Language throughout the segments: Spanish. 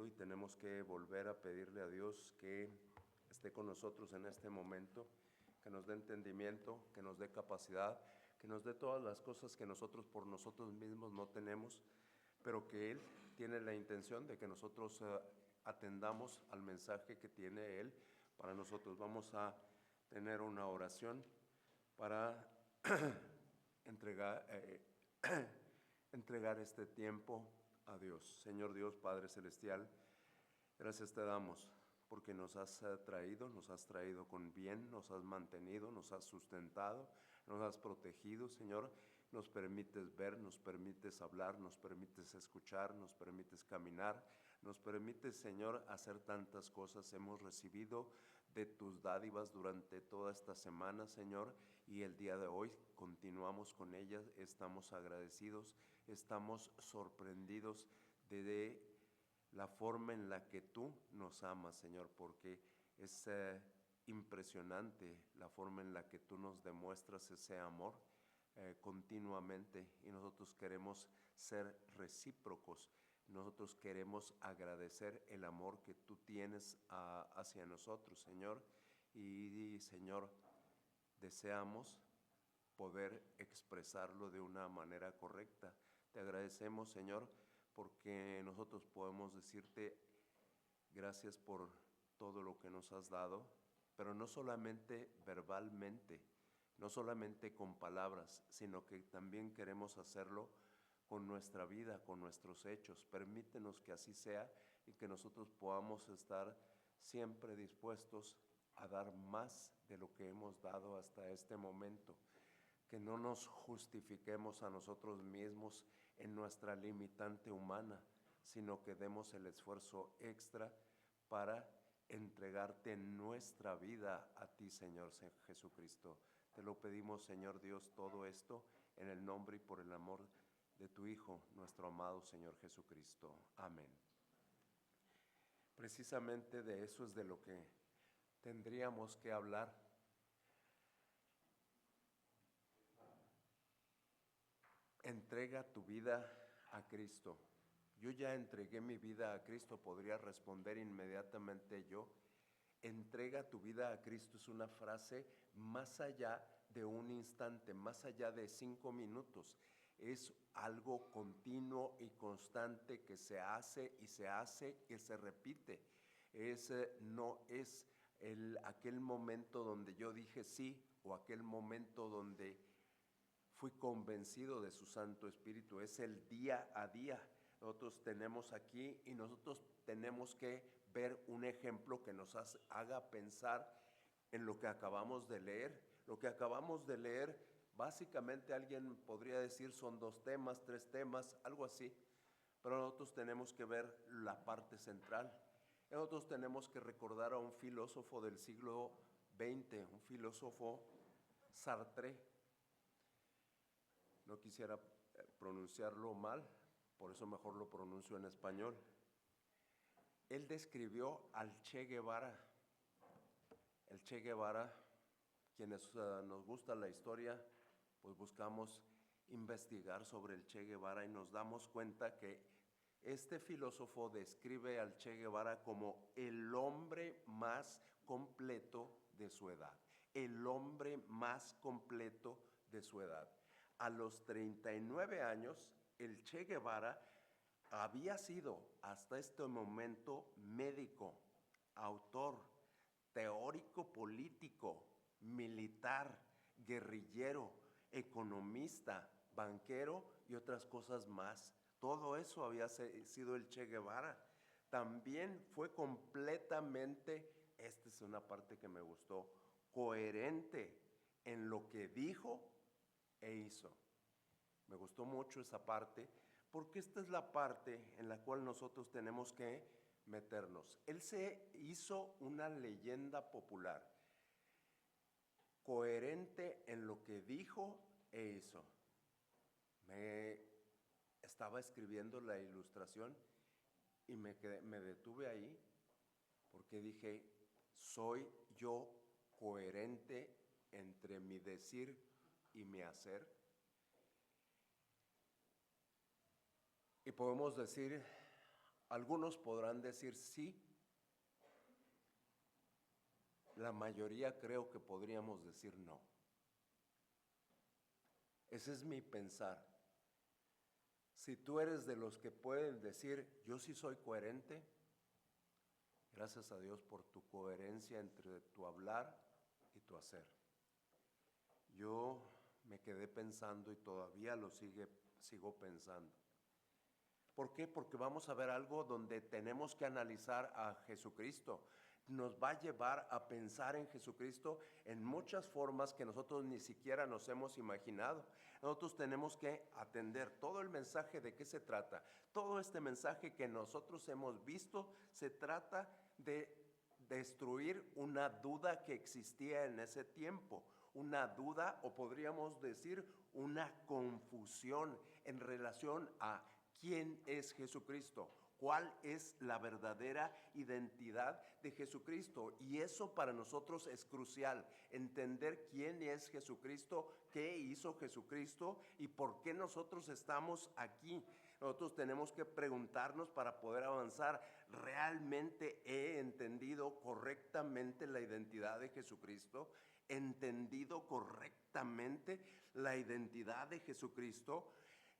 y tenemos que volver a pedirle a Dios que esté con nosotros en este momento, que nos dé entendimiento, que nos dé capacidad, que nos dé todas las cosas que nosotros por nosotros mismos no tenemos, pero que Él tiene la intención de que nosotros atendamos al mensaje que tiene Él para nosotros. Vamos a tener una oración para entregar este tiempo a Dios. Señor Dios, Padre Celestial, gracias te damos porque nos has traído con bien, nos has mantenido, nos has sustentado, nos has protegido, Señor. Nos permites ver, nos permites hablar, nos permites escuchar, nos permites caminar, nos permites, Señor, hacer tantas cosas. Hemos recibido de tus dádivas durante toda esta semana, Señor, y el día de hoy continuamos con ellas. Estamos agradecidos, estamos sorprendidos de la forma en la que tú nos amas, Señor, porque es impresionante la forma en la que tú nos demuestras ese amor continuamente, y nosotros queremos ser recíprocos. Nosotros queremos agradecer el amor que tú tienes hacia nosotros, Señor, y Señor, deseamos poder expresarlo de una manera correcta. Te agradecemos, Señor, porque nosotros podemos decirte gracias por todo lo que nos has dado, pero no solamente verbalmente, no solamente con palabras, sino que también queremos hacerlo con nuestra vida, con nuestros hechos. Permítenos que así sea y que nosotros podamos estar siempre dispuestos a dar más de lo que hemos dado hasta este momento. Que no nos justifiquemos a nosotros mismos en nuestra limitante humana, sino que demos el esfuerzo extra para entregarte nuestra vida a ti, Señor Jesucristo. Te lo pedimos, Señor Dios, todo esto en el nombre y por el amor de tu Hijo, nuestro amado Señor Jesucristo. Amén. Precisamente de eso es de lo que tendríamos que hablar. Entrega tu vida a Cristo. Yo ya entregué mi vida a Cristo, podría responder inmediatamente yo. Entrega tu vida a Cristo es una frase más allá de un instante, más allá de 5 minutos. Es algo continuo y constante que se hace y se hace, que se repite. No es aquel momento donde yo dije sí o aquel momento donde fui convencido de su Santo Espíritu. Es el día a día. Nosotros tenemos aquí y nosotros tenemos que ver un ejemplo que nos haga pensar en lo que acabamos de leer. Lo que acabamos de leer, básicamente alguien podría decir son 2 temas, 3 temas, algo así. Pero nosotros tenemos que ver la parte central. Nosotros tenemos que recordar a un filósofo del siglo XX, un filósofo Sartre. No quisiera pronunciarlo mal, por eso mejor lo pronuncio en español. Él describió al Che Guevara. El Che Guevara, quienes nos gusta la historia, pues buscamos investigar sobre el Che Guevara y nos damos cuenta que este filósofo describe al Che Guevara como el hombre más completo de su edad. El hombre más completo de su edad. A los 39 años, el Che Guevara había sido hasta este momento médico, autor, teórico político, militar, guerrillero, economista, banquero y otras cosas más. Todo eso había sido el Che Guevara. También fue completamente, esta es una parte que me gustó, coherente en lo que dijo e hizo. Me gustó mucho esa parte, porque esta es la parte en la cual nosotros tenemos que meternos. Él se hizo una leyenda popular, coherente en lo que dijo e hizo. Me estaba escribiendo la ilustración y me detuve ahí, porque dije, ¿soy yo coherente entre mi decir y mi hacer? Y podemos decir, Algunos podrán decir sí, la mayoría creo que podríamos decir no. Ese es mi pensar. Si tú eres de los que pueden decir, yo sí soy coherente, gracias a Dios por tu coherencia entre tu hablar y tu hacer. Yo me quedé pensando y todavía sigo pensando. ¿Por qué? Porque vamos a ver algo donde tenemos que analizar a Jesucristo. Nos va a llevar a pensar en Jesucristo en muchas formas que nosotros ni siquiera nos hemos imaginado. Nosotros tenemos que atender todo el mensaje. ¿De qué se trata? Todo este mensaje que nosotros hemos visto se trata de destruir una duda que existía en ese tiempo. Una duda, o podríamos decir una confusión en relación a quién es Jesucristo, cuál es la verdadera identidad de Jesucristo. Y eso para nosotros es crucial, entender quién es Jesucristo, qué hizo Jesucristo y por qué nosotros estamos aquí. Nosotros tenemos que preguntarnos para poder avanzar. ¿Realmente he entendido correctamente la identidad de Jesucristo? ¿Entendido correctamente la identidad de Jesucristo?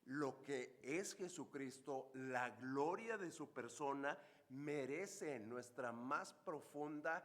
Lo que es Jesucristo, la gloria de su persona, merece nuestra más profunda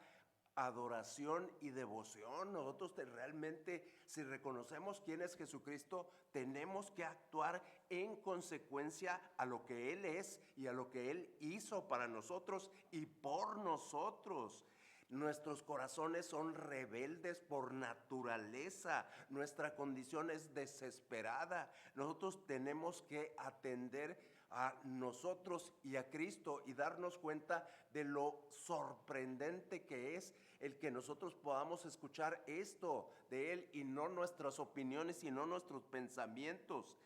adoración y devoción. Nosotros realmente, si reconocemos quién es Jesucristo, tenemos que actuar en consecuencia a lo que Él es y a lo que Él hizo para nosotros y por nosotros. Nuestros corazones son rebeldes por naturaleza. Nuestra condición es desesperada. Nosotros tenemos que atender a nosotros y a Cristo y darnos cuenta de lo sorprendente que es el que nosotros podamos escuchar esto de Él y no nuestras opiniones y no nuestros pensamientos.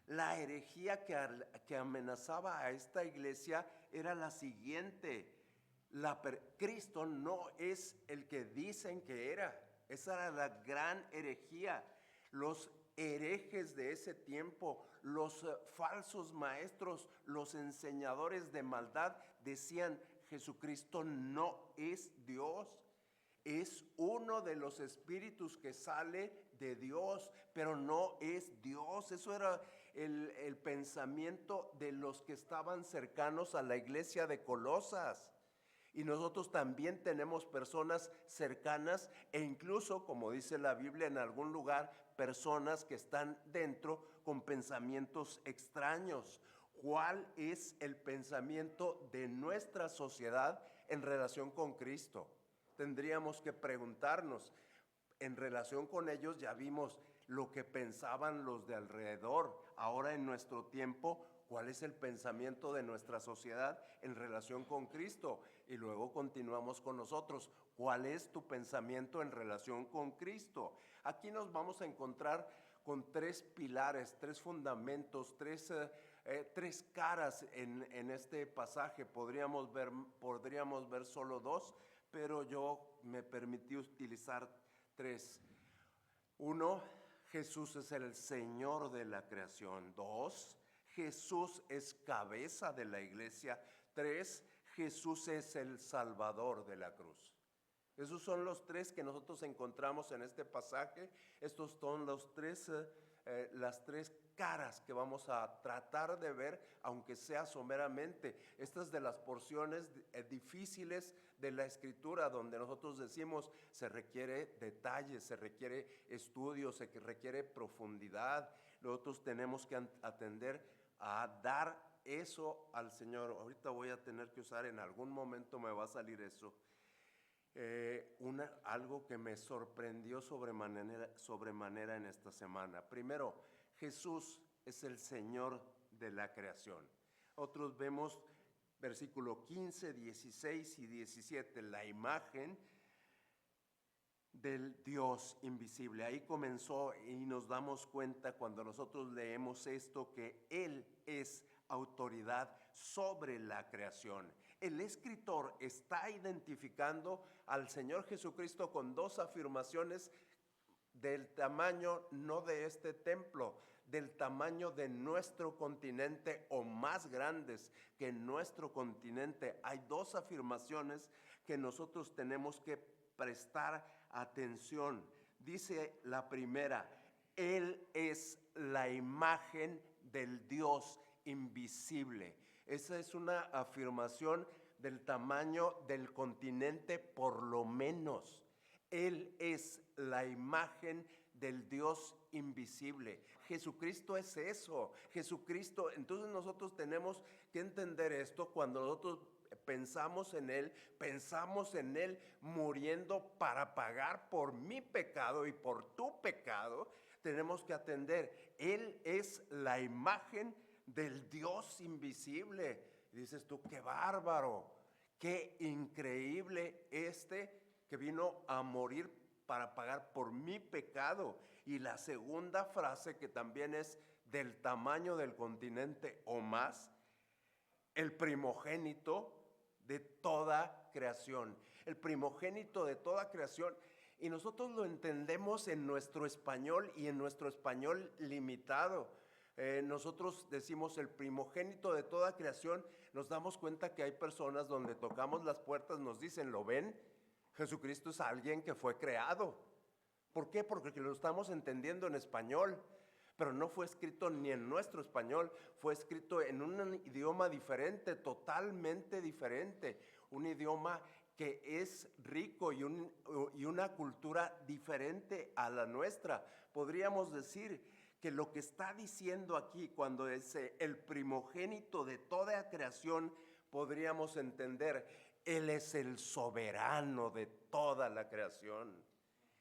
La herejía que amenazaba a esta iglesia era la siguiente: Cristo no es el que dicen que era. Esa era la gran herejía. Los herejes de ese tiempo, los falsos maestros, los enseñadores de maldad decían: Jesucristo no es Dios. Es uno de los espíritus que sale de Dios, pero no es Dios. Eso era el pensamiento de los que estaban cercanos a la iglesia de Colosas. Y nosotros también tenemos personas cercanas e incluso, como dice la Biblia en algún lugar, personas que están dentro con pensamientos extraños. ¿Cuál es el pensamiento de nuestra sociedad en relación con Cristo? Tendríamos que preguntarnos. En relación con ellos ya vimos lo que pensaban los de alrededor. Ahora en nuestro tiempo, ¿cuál es el pensamiento de nuestra sociedad en relación con Cristo? Y luego continuamos con nosotros. ¿Cuál es tu pensamiento en relación con Cristo? Aquí nos vamos a encontrar con tres pilares, tres fundamentos, tres caras en este pasaje. Podríamos ver solo dos, pero yo me permití utilizar tres. Uno, Jesús es el Señor de la creación. Dos, Jesús es cabeza de la iglesia. Tres, Jesús es el Salvador de la cruz. Esos son los tres que nosotros encontramos en este pasaje. Estos son las tres caras que vamos a tratar de ver, aunque sea someramente. Estas de las porciones difíciles de la Escritura, donde nosotros decimos se requiere detalle, se requiere estudio, se requiere profundidad. Nosotros tenemos que atender a dar eso al Señor. Ahorita voy a tener que usar, en algún momento me va a salir eso. Algo que me sorprendió sobremanera en esta semana. Primero, Jesús es el Señor de la creación. Otros vemos versículo 15, 16 y 17, la imagen del Dios invisible. Ahí comenzó y nos damos cuenta cuando nosotros leemos esto que Él es autoridad sobre la creación. El escritor está identificando al Señor Jesucristo con dos afirmaciones del tamaño no de este templo, del tamaño de nuestro continente o más grandes que nuestro continente. Hay dos afirmaciones que nosotros tenemos que prestar atención. Dice la primera: Él es la imagen del Dios invisible. Esa es una afirmación del tamaño del continente por lo menos. Él es la imagen del Dios invisible. Jesucristo es eso. Jesucristo, entonces nosotros tenemos que entender esto cuando nosotros pensamos en Él muriendo para pagar por mi pecado y por tu pecado. Tenemos que atender, Él es la imagen del Dios invisible. Y dices tú, qué bárbaro, qué increíble que vino a morir para pagar por mi pecado. Y la segunda frase, que también es del tamaño del continente o más: el primogénito de toda creación. El primogénito de toda creación. Y nosotros lo entendemos en nuestro español y en nuestro español limitado. Nosotros decimos el primogénito de toda creación. Nos damos cuenta que hay personas donde tocamos las puertas, nos dicen, ¿lo ven? Jesucristo es alguien que fue creado. ¿Por qué? Porque lo estamos entendiendo en español. Pero no fue escrito ni en nuestro español, fue escrito en un idioma diferente, totalmente diferente. Un idioma que es rico y una cultura diferente a la nuestra. Podríamos decir que lo que está diciendo aquí cuando dice el primogénito de toda creación, podríamos entender, Él es el soberano de toda la creación.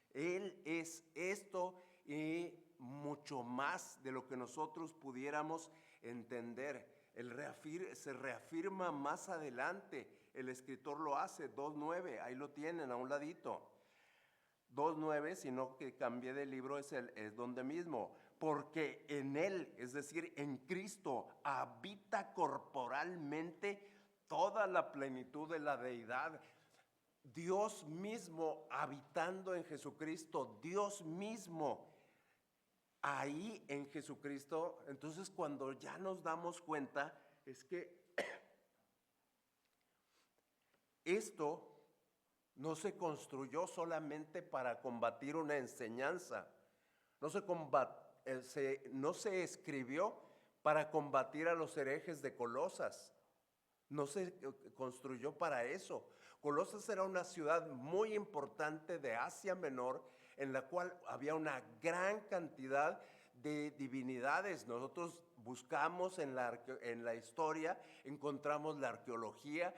Él es esto y mucho más de lo que nosotros pudiéramos entender. Se reafirma más adelante. El escritor lo hace, 2:9, ahí lo tienen a un ladito. 2:9, sino que cambié de libro, es donde mismo. Porque en Él, es decir, en Cristo, habita corporalmente toda la plenitud de la deidad. Dios mismo habitando en Jesucristo, Dios mismo ahí en Jesucristo. Entonces, cuando ya nos damos cuenta, es que esto no se construyó solamente para combatir una enseñanza, no se escribió para combatir a los herejes de Colosas, no se construyó para eso. Colosas era una ciudad muy importante de Asia Menor, en la cual había una gran cantidad de divinidades. Nosotros buscamos en la historia, encontramos la arqueología,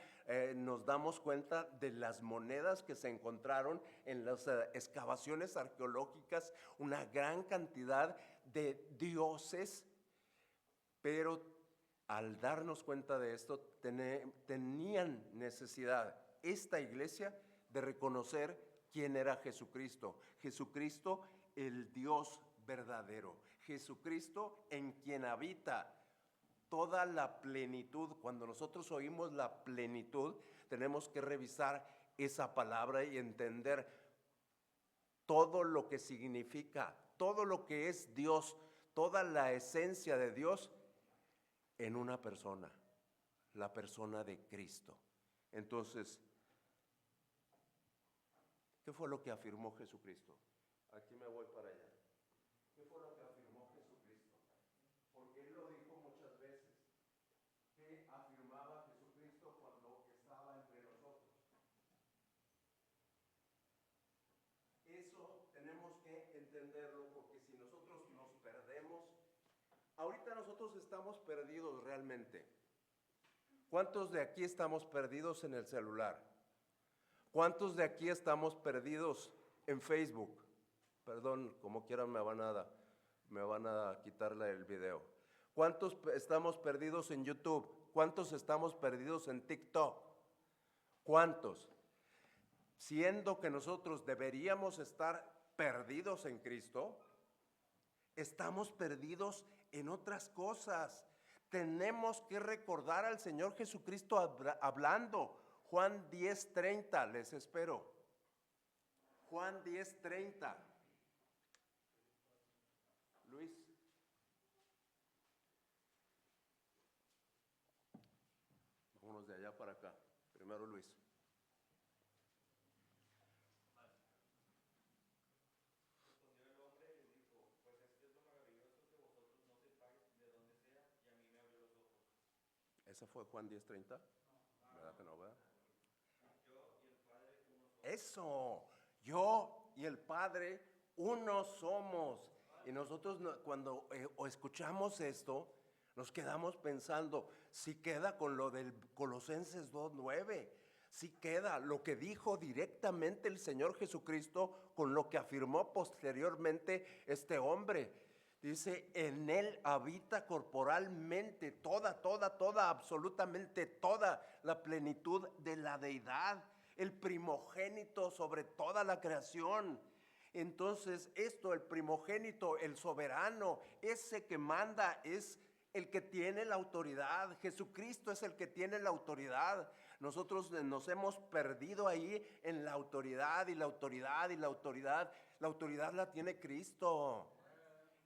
nos damos cuenta de las monedas que se encontraron en las excavaciones arqueológicas, una gran cantidad de dioses, pero al darnos cuenta de esto, tenían necesidad esta iglesia de reconocer quién era Jesucristo. Jesucristo, el Dios verdadero. Jesucristo en quien habita toda la plenitud. Cuando nosotros oímos la plenitud, tenemos que revisar esa palabra y entender todo lo que significa, todo lo que es Dios, toda la esencia de Dios en una persona, la persona de Cristo. Entonces, ¿qué fue lo que afirmó Jesucristo? Aquí me voy para allá. ¿Qué fue lo que afirmó Jesucristo? Porque Él lo dijo muchas veces. ¿Qué afirmaba Jesucristo cuando estaba entre nosotros? Eso tenemos que entenderlo, porque si nosotros nos perdemos, ahorita nosotros estamos perdidos realmente. ¿Cuántos de aquí estamos perdidos en el celular? ¿Cuántos de aquí estamos perdidos en Facebook? Perdón, como quieran me van a quitarle el video. ¿Cuántos estamos perdidos en YouTube? ¿Cuántos estamos perdidos en TikTok? ¿Cuántos? Siendo que nosotros deberíamos estar perdidos en Cristo, estamos perdidos en otras cosas. Tenemos que recordar al Señor Jesucristo hablando. Juan 10:30, les espero. Juan 10:30. Luis, primero Luis. ¿Ese fue Juan 10:30? ¿Verdad que no, verdad? Eso, yo y el Padre uno somos. Y nosotros cuando o escuchamos esto, nos quedamos pensando, si queda con lo del Colosenses 2:9, si queda lo que dijo directamente el Señor Jesucristo con lo que afirmó posteriormente este hombre. Dice, en él habita corporalmente toda, absolutamente toda la plenitud de la deidad, el primogénito sobre toda la creación. Entonces esto, el primogénito, el soberano, ese que manda es el que tiene la autoridad. Jesucristo es el que tiene la autoridad. Nosotros nos hemos perdido ahí en la autoridad y la autoridad y la autoridad. La autoridad la tiene Cristo.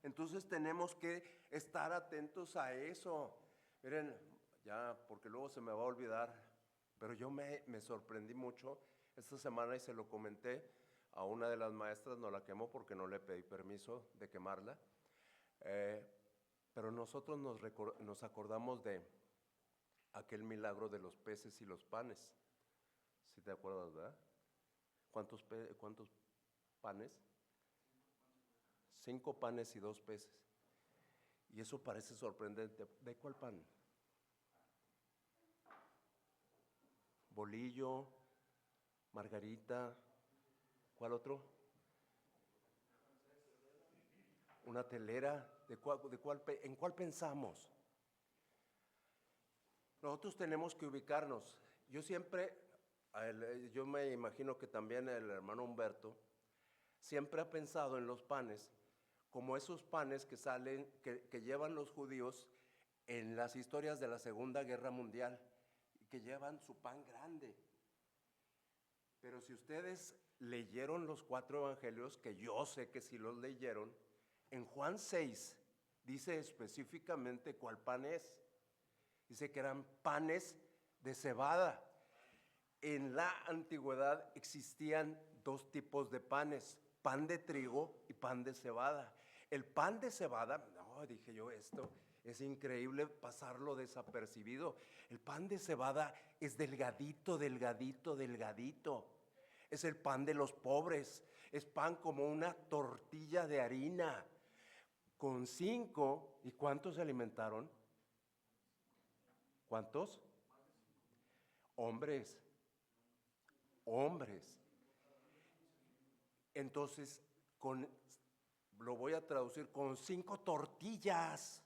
Entonces tenemos que estar atentos a eso. Miren, ya porque luego se me va a olvidar, pero yo me sorprendí mucho esta semana y se lo comenté a una de las maestras, no la quemó porque no le pedí permiso de quemarla, pero nosotros nos acordamos de aquel milagro de los peces y los panes. ¿Sí te acuerdas, verdad? ¿Cuántos panes? 5 panes y 2 peces. Y eso parece sorprendente. ¿De cuál pan? Bolillo, margarita, ¿cuál otro? Una telera. ¿En cuál pensamos? Nosotros tenemos que ubicarnos. Yo me imagino que también el hermano Humberto siempre ha pensado en los panes como esos panes que salen, que llevan los judíos en las historias de la Segunda Guerra Mundial, y que llevan su pan grande. Pero si ustedes leyeron los 4 evangelios, que yo sé que sí los leyeron, en Juan 6 dice específicamente cuál pan es. Dice que eran panes de cebada. En la antigüedad existían 2 tipos de panes, pan de trigo y pan de cebada. El pan de cebada, no, dije yo, esto es increíble pasarlo desapercibido. El pan de cebada es delgadito. Es el pan de los pobres. Es pan como una tortilla de harina. Con 5, ¿y cuántos se alimentaron? ¿Cuántos? Hombres. Entonces, lo voy a traducir con 5 tortillas,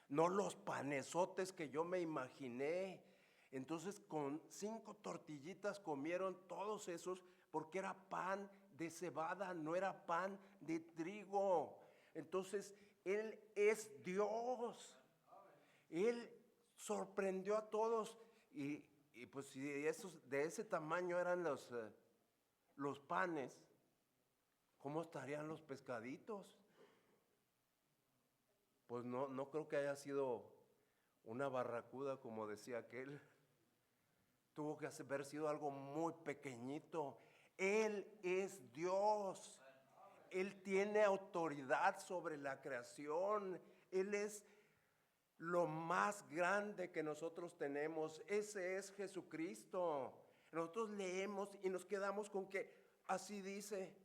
no los panesotes que yo me imaginé. Entonces, con 5 tortillitas comieron todos esos, porque era pan de cebada, no era pan de trigo. Entonces, Él es Dios. Él sorprendió a todos. Y pues si de ese tamaño eran los panes, ¿cómo estarían los pescaditos? Pues no creo que haya sido una barracuda, como decía aquel. Tuvo que haber sido algo muy pequeñito. Él es Dios. Él tiene autoridad sobre la creación. Él es lo más grande que nosotros tenemos. Ese es Jesucristo. Nosotros leemos y nos quedamos con que así dice,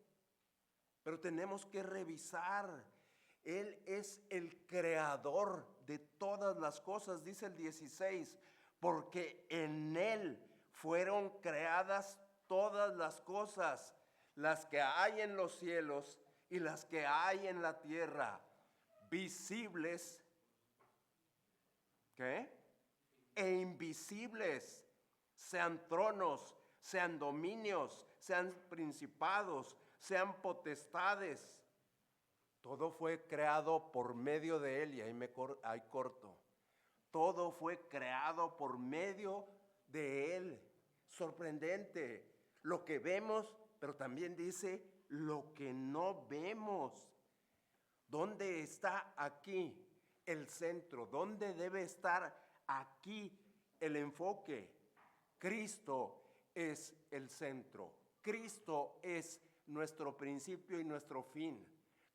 pero tenemos que revisar. Él es el creador de todas las cosas, dice el 16, porque en Él fueron creadas todas las cosas, las que hay en los cielos y las que hay en la tierra, visibles, ¿qué? E invisibles, sean tronos, sean dominios, sean principados, sean potestades. Todo fue creado por medio de Él, y ahí corto. Todo fue creado por medio de Él. Sorprendente lo que vemos, pero también dice lo que no vemos. ¿Dónde está aquí el centro? ¿Dónde debe estar aquí el enfoque? Cristo es el centro. Cristo es nuestro principio y nuestro fin.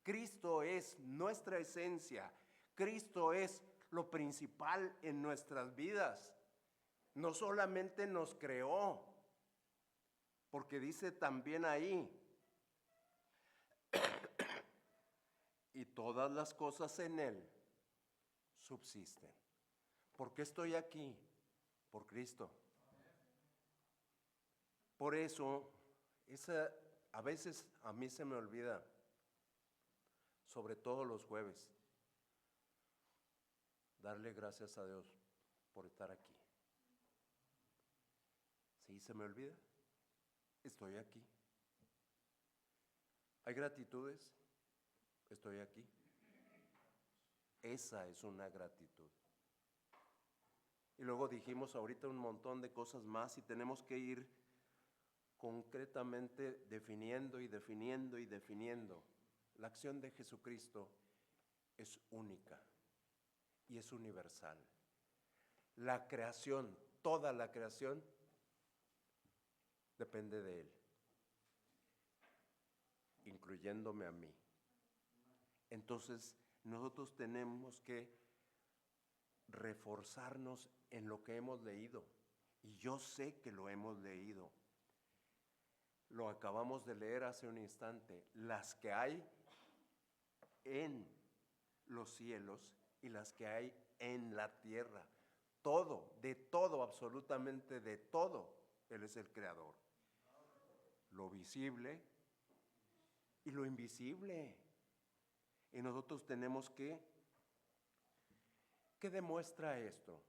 Cristo es nuestra esencia. Cristo es lo principal en nuestras vidas. No solamente nos creó, porque dice también ahí, y todas las cosas en Él subsisten. ¿Por qué estoy aquí? Por Cristo. Por eso, a veces a mí se me olvida, sobre todo los jueves, darle gracias a Dios por estar aquí. ¿Sí se me olvida? Estoy aquí. ¿Hay gratitudes? Estoy aquí. Esa es una gratitud. Y luego dijimos ahorita un montón de cosas más y tenemos que ir concretamente definiendo y definiendo y definiendo. La acción de Jesucristo es única y es universal. La creación, toda la creación, depende de Él, incluyéndome a mí. Entonces, nosotros tenemos que reforzarnos en lo que hemos leído. Y yo sé que lo hemos leído. Lo acabamos de leer hace un instante. Las que hay en los cielos y las que hay en la tierra. Todo, de todo, absolutamente de todo, Él es el creador. Lo visible y lo invisible. Y nosotros tenemos que, ¿qué demuestra esto?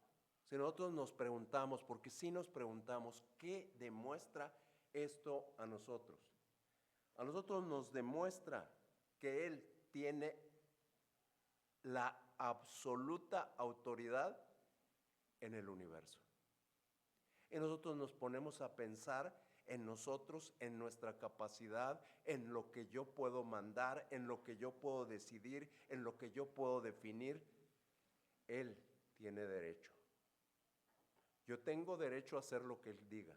Si nosotros nos preguntamos, porque si nos preguntamos, ¿qué demuestra esto a nosotros? A nosotros nos demuestra que Él tiene la absoluta autoridad en el universo. Y nosotros nos ponemos a pensar en nosotros, en nuestra capacidad, en lo que yo puedo mandar, en lo que yo puedo decidir, en lo que yo puedo definir. Él tiene derecho. Yo tengo derecho a hacer lo que Él diga.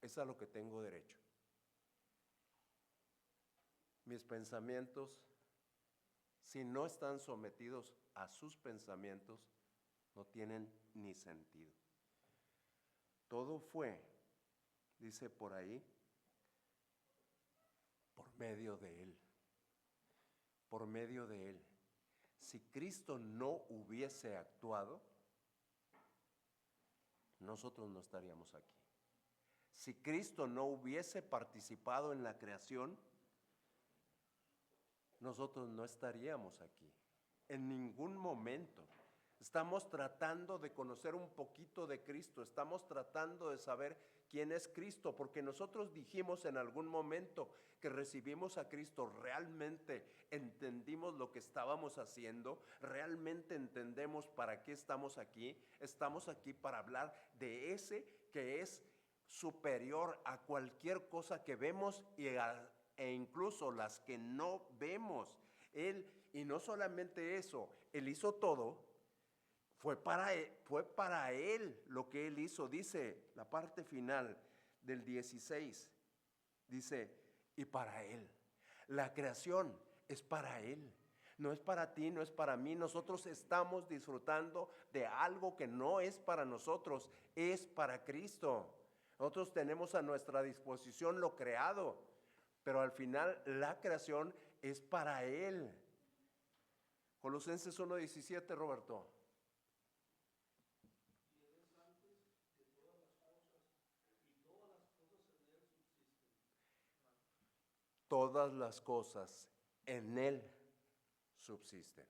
Es a lo que tengo derecho. Mis pensamientos, si no están sometidos a sus pensamientos, no tienen ni sentido. Todo fue, dice por ahí, por medio de Él. Por medio de Él. Si Cristo no hubiese actuado, nosotros no estaríamos aquí. Si Cristo no hubiese participado en la creación, nosotros no estaríamos aquí. En ningún momento. Estamos tratando de conocer un poquito de Cristo, estamos tratando de saber quién es Cristo, porque nosotros dijimos en algún momento que recibimos a Cristo, realmente entendimos lo que estábamos haciendo, realmente entendemos para qué estamos aquí para hablar de ese que es superior a cualquier cosa que vemos e incluso las que no vemos. Él, y no solamente eso, Él hizo todo. Fue para Él lo que Él hizo. Dice la parte final del 16. Dice, y para Él. La creación es para Él. No es para ti, no es para mí. Nosotros estamos disfrutando de algo que no es para nosotros, es para Cristo. Nosotros tenemos a nuestra disposición lo creado, pero al final la creación es para Él. Colosenses 1:17, Roberto. Todas las cosas en Él subsisten.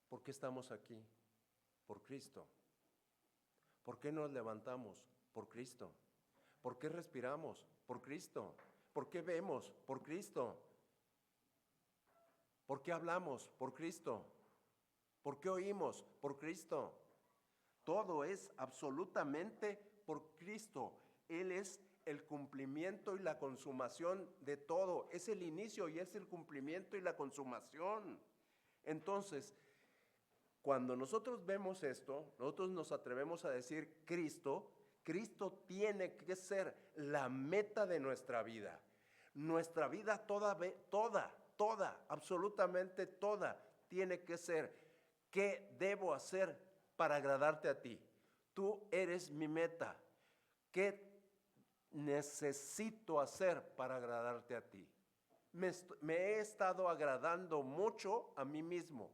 ¿Por qué estamos aquí? Por Cristo. ¿Por qué nos levantamos? Por Cristo. ¿Por qué respiramos? Por Cristo. ¿Por qué vemos? Por Cristo. ¿Por qué hablamos? Por Cristo. ¿Por qué oímos? Por Cristo. Todo es absolutamente por Cristo. Él es el cumplimiento y la consumación de todo. Es el inicio y es el cumplimiento y la consumación. Entonces, cuando nosotros vemos esto, nosotros nos atrevemos a decir Cristo, Cristo tiene que ser la meta de nuestra vida. Nuestra vida toda, absolutamente toda, tiene que ser: ¿qué debo hacer para agradarte a ti? Tú eres mi meta. ¿Qué necesito hacer para agradarte a ti? Me he estado agradando mucho a mí mismo.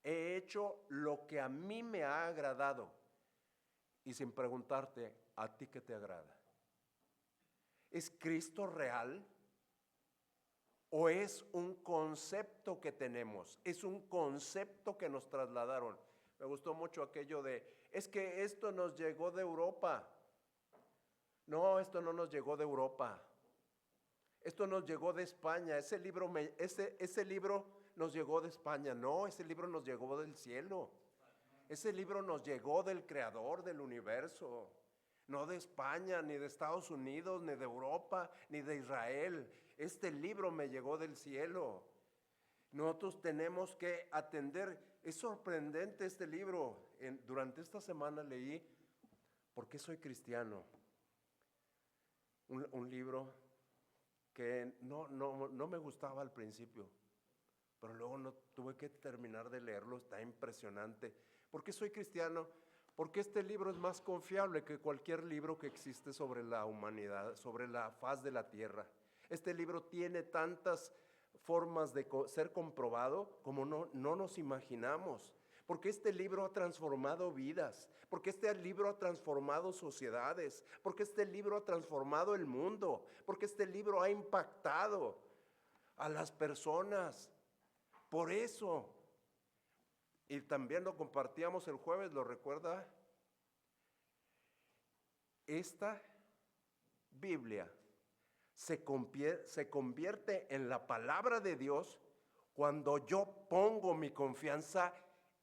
He hecho lo que a mí me ha agradado. Y sin preguntarte, ¿a ti qué te agrada? ¿Es Cristo real? ¿O es un concepto que tenemos? ¿Es un concepto que nos trasladaron? Me gustó mucho aquello de, es que esto nos llegó de Europa. No, esto no nos llegó de Europa. Esto nos llegó de España. Ese libro nos llegó de España. No, ese libro nos llegó del cielo. Ese libro nos llegó del creador del universo. No de España, ni de Estados Unidos, ni de Europa, ni de Israel. Este libro me llegó del cielo. Nosotros tenemos que atender. Es sorprendente este libro. Durante esta semana leí ¿Por qué soy cristiano? Un libro que no me gustaba al principio, pero luego no tuve que terminar de leerlo. Está impresionante. ¿Por qué soy cristiano? Porque este libro es más confiable que cualquier libro que existe sobre la humanidad, sobre la faz de la tierra. Este libro tiene tantas formas de ser comprobado como no nos imaginamos. Porque este libro ha transformado vidas, porque este libro ha transformado sociedades, porque este libro ha transformado el mundo, porque este libro ha impactado a las personas. Por eso, y también lo compartíamos el jueves, ¿lo recuerda? Esta Biblia se convierte en la palabra de Dios cuando yo pongo mi confianza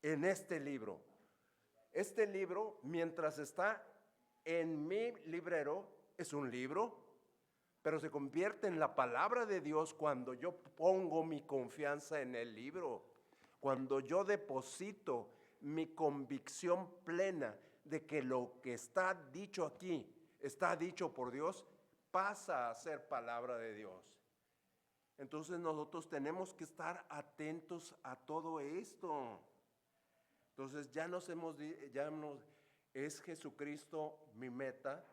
en este libro. Este libro, mientras está en mi librero, es un libro, pero se convierte en la palabra de Dios cuando yo pongo mi confianza en el libro, cuando yo deposito mi convicción plena de que lo que está dicho aquí, está dicho por Dios, pasa a ser palabra de Dios. Entonces nosotros tenemos que estar atentos a todo esto. Entonces ¿es Jesucristo mi meta?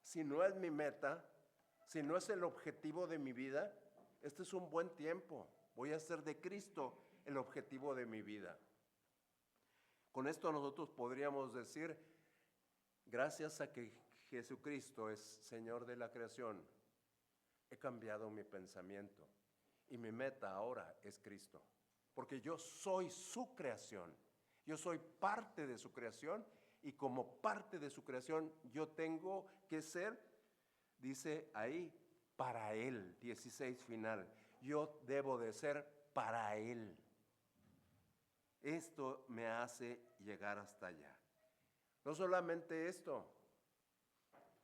Si no es mi meta, si no es el objetivo de mi vida, este es un buen tiempo. Voy a hacer de Cristo el objetivo de mi vida. Con esto nosotros podríamos decir, gracias a que Jesucristo es Señor de la creación, he cambiado mi pensamiento y mi meta ahora es Cristo. Porque yo soy su creación, yo soy parte de su creación, y como parte de su creación yo tengo que ser, dice ahí, para Él, 16 final, yo debo de ser para Él. Esto me hace llegar hasta allá. No solamente esto,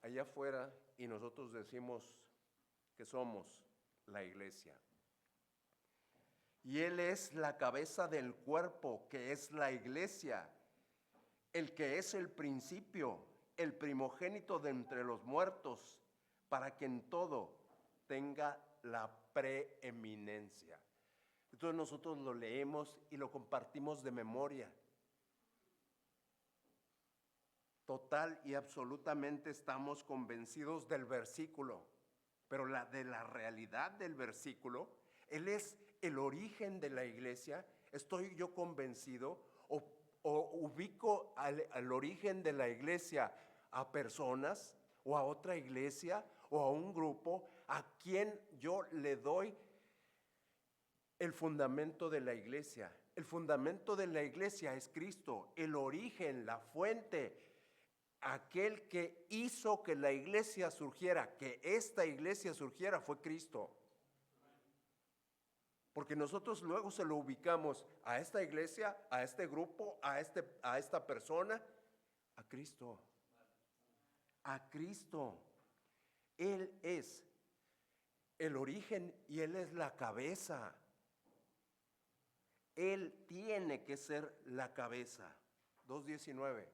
allá afuera, y nosotros decimos que somos la iglesia. Y Él es la cabeza del cuerpo, que es la iglesia, el que es el principio, el primogénito de entre los muertos, para que en todo tenga la preeminencia. Entonces nosotros lo leemos y lo compartimos de memoria. Total y absolutamente estamos convencidos del versículo, pero de la realidad del versículo. Él es el origen de la iglesia. Estoy yo convencido o ubico al origen de la iglesia a personas o a otra iglesia o a un grupo a quien yo le doy el fundamento de la iglesia. El fundamento de la iglesia es Cristo, el origen, la fuente, aquel que hizo que la iglesia surgiera, que esta iglesia surgiera, fue Cristo. Porque nosotros luego se lo ubicamos a esta iglesia, a este grupo, a esta persona, a Cristo. A Cristo. Él es el origen y Él es la cabeza. Él tiene que ser la cabeza. 2:19.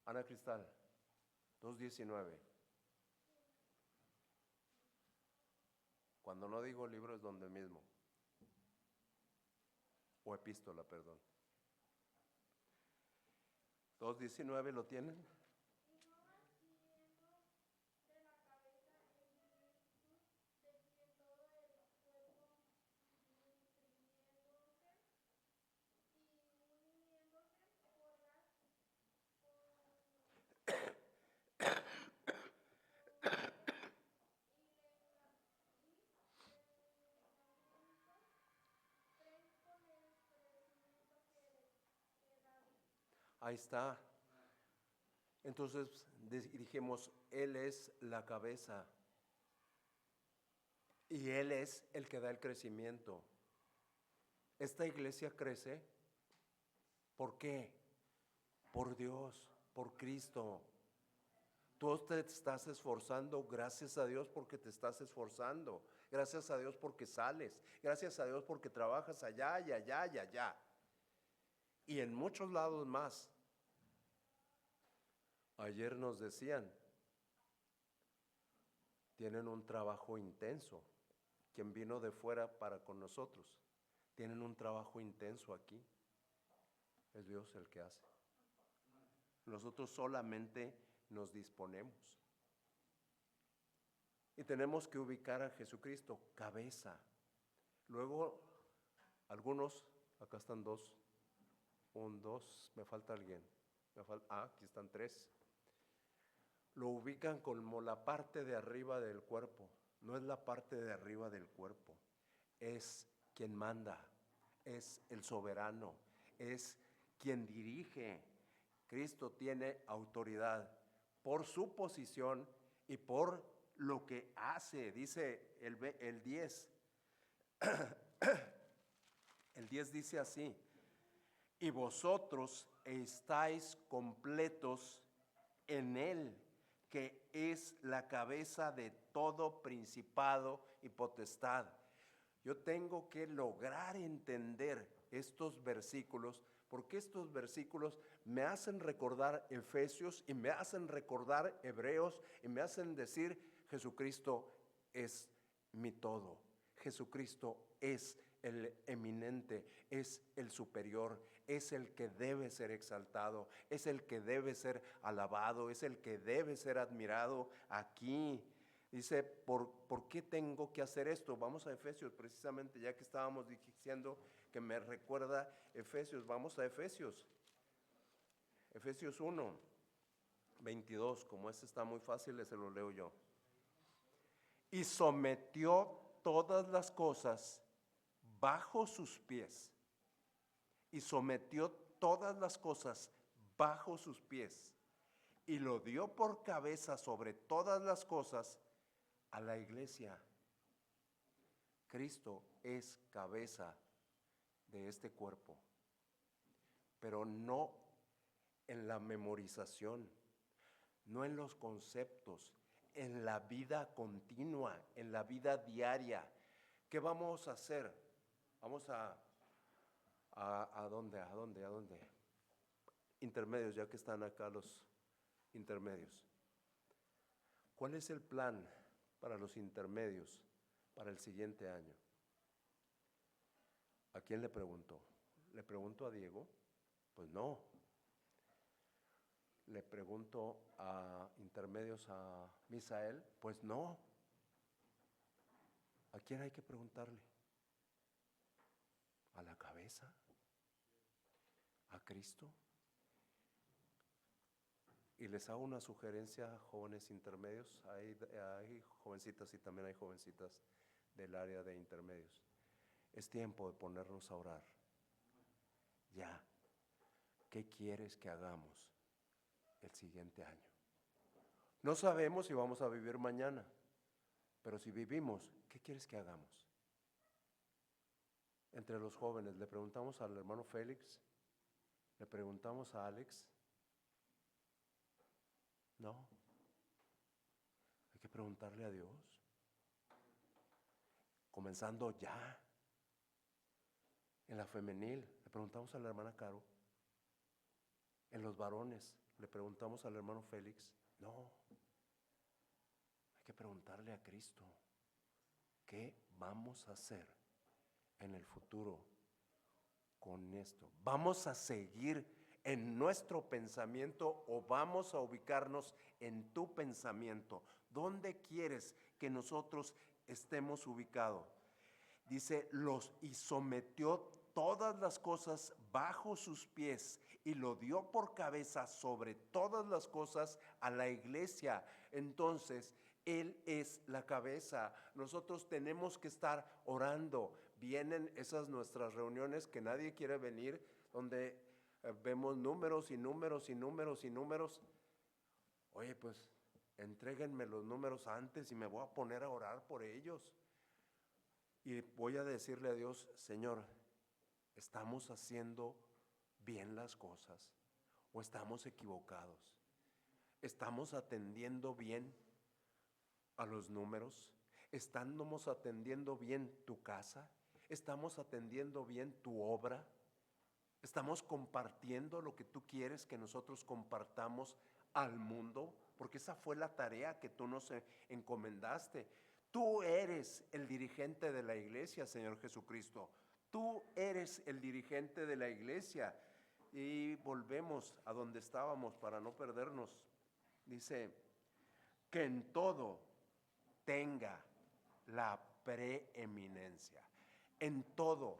Ana Cristal, 2:19. Cuando no digo libro es donde mismo. O epístola, perdón. 2:19, ¿lo tienen? Ahí está. Entonces dijimos, Él es la cabeza y Él es el que da el crecimiento. Esta iglesia crece, ¿por qué? Por Dios, por Cristo. Tú te estás esforzando, gracias a Dios porque te estás esforzando. Gracias a Dios porque sales. Gracias a Dios porque trabajas allá y allá y allá. Y en muchos lados más. Ayer nos decían, tienen un trabajo intenso. Quien vino de fuera para con nosotros, tienen un trabajo intenso aquí. Es Dios el que hace. Nosotros solamente nos disponemos. Y tenemos que ubicar a Jesucristo, cabeza. Luego, algunos, acá están dos, me falta alguien. Aquí están tres. Lo ubican como la parte de arriba del cuerpo. No es la parte de arriba del cuerpo. Es quien manda, es el soberano, es quien dirige. Cristo tiene autoridad por su posición y por lo que hace. Dice el 10. El 10 dice así: y vosotros estáis completos en Él, que es la cabeza de todo principado y potestad. Yo tengo que lograr entender estos versículos, porque estos versículos me hacen recordar Efesios y me hacen recordar Hebreos y me hacen decir, Jesucristo es mi todo. Jesucristo es el eminente, es el superior, es el que debe ser exaltado, es el que debe ser alabado, es el que debe ser admirado aquí. Dice, ¿por qué tengo que hacer esto? Vamos a Efesios, precisamente, ya que estábamos diciendo que me recuerda Efesios. Vamos a Efesios. Efesios 1:22, como este está muy fácil, se lo leo yo. Y sometió todas las cosas bajo sus pies. Y sometió todas las cosas bajo sus pies. Y lo dio por cabeza sobre todas las cosas a la iglesia. Cristo es cabeza de este cuerpo, pero no en la memorización, no en los conceptos, en la vida continua, en la vida diaria. ¿Qué vamos a hacer? Vamos ¿a dónde? Intermedios, ya que están acá los intermedios. ¿Cuál es el plan para los intermedios para el siguiente año? ¿A quién le pregunto? ¿Le pregunto a Diego? Pues no. ¿Le pregunto a intermedios a Misael? Pues no. ¿A quién hay que preguntarle? ¿A la cabeza? ¿A Cristo? Y les hago una sugerencia, jóvenes intermedios. Hay jovencitas y también hay jovencitas del área de intermedios. Es tiempo de ponernos a orar. Ya. ¿Qué quieres que hagamos el siguiente año? No sabemos si vamos a vivir mañana, pero si vivimos, ¿qué quieres que hagamos? Entre los jóvenes, le preguntamos al hermano Félix, le preguntamos a Alex. No, hay que preguntarle a Dios, comenzando ya. En la femenil, le preguntamos a la hermana Caro. En los varones, le preguntamos al hermano Félix, no, hay que preguntarle a Cristo, ¿qué vamos a hacer en el futuro con esto? ¿Vamos a seguir en nuestro pensamiento o vamos a ubicarnos en tu pensamiento? ¿Dónde quieres que nosotros estemos ubicados? Dice, y sometió todas las cosas bajo sus pies y lo dio por cabeza sobre todas las cosas a la iglesia. Entonces, Él es la cabeza. Nosotros tenemos que estar orando. Vienen esas nuestras reuniones que nadie quiere venir, donde vemos números y números y números y números. Oye, pues, entréguenme los números antes y me voy a poner a orar por ellos. Y voy a decirle a Dios, Señor, ¿estamos haciendo bien las cosas o estamos equivocados? ¿Estamos atendiendo bien a los números? ¿Estamos atendiendo bien tu casa? ¿Estamos atendiendo bien tu obra? ¿Estamos compartiendo lo que tú quieres que nosotros compartamos al mundo? Porque esa fue la tarea que tú nos encomendaste. Tú eres el dirigente de la iglesia, Señor Jesucristo. Tú eres el dirigente de la iglesia. Y volvemos a donde estábamos para no perdernos. Dice, que en todo tenga la preeminencia. En todo.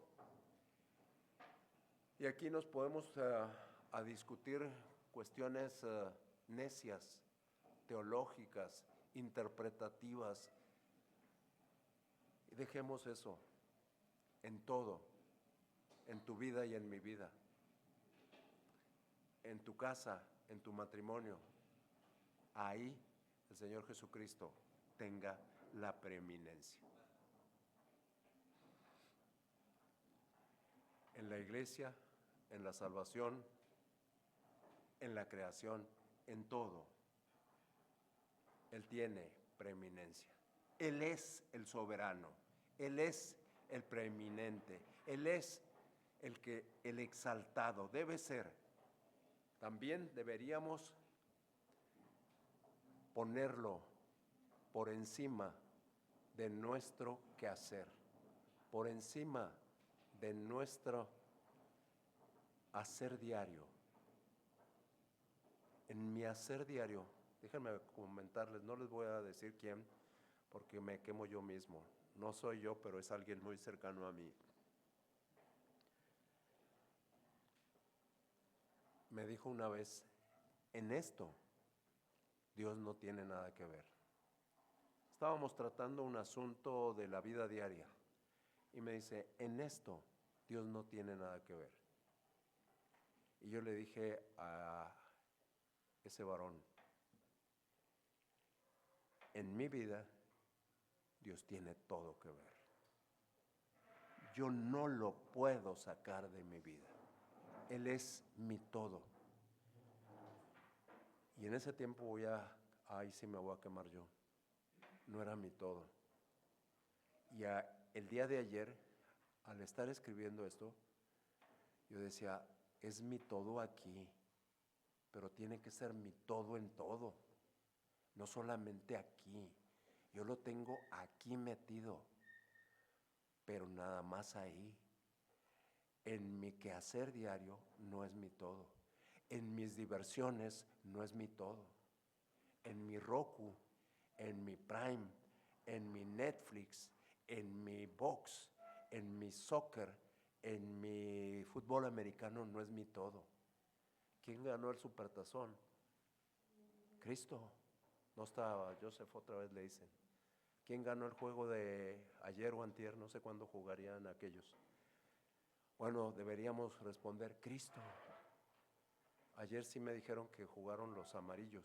Y aquí nos podemos a discutir cuestiones necias, teológicas, interpretativas. Y dejemos eso en todo, en tu vida y en mi vida, en tu casa, en tu matrimonio. Ahí el Señor Jesucristo tenga la preeminencia. En la iglesia, en la salvación, en la creación, en todo, Él tiene preeminencia. Él es el soberano, Él es el preeminente, Él es el exaltado, debe ser. También deberíamos ponerlo por encima de nuestro quehacer, por encima de nuestro hacer diario. En mi hacer diario, déjenme comentarles, no les voy a decir quién, porque me quemo yo mismo. No soy yo, pero es alguien muy cercano a mí. Me dijo una vez, en esto Dios no tiene nada que ver. Estábamos tratando un asunto de la vida diaria y me dice, en esto Dios no tiene nada que ver. Y yo le dije a ese varón, en mi vida Dios tiene todo que ver. Yo no lo puedo sacar de mi vida. Él es mi todo. Y en ese tiempo ahí sí me voy a quemar yo. No era mi todo. Y el día de ayer, al estar escribiendo esto, yo decía, es mi todo aquí, pero tiene que ser mi todo en todo, no solamente aquí. Yo lo tengo aquí metido, pero nada más ahí. En mi quehacer diario no es mi todo. En mis diversiones no es mi todo. En mi Roku, en mi Prime, en mi Netflix, en mi box, en mi soccer, en mi fútbol americano no es mi todo. ¿Quién ganó el supertazón? Cristo. No estaba Joseph, otra vez le dicen. ¿Quién ganó el juego de ayer o antier? No sé cuándo jugarían aquellos. Bueno, deberíamos responder, Cristo. Ayer sí me dijeron que jugaron los amarillos.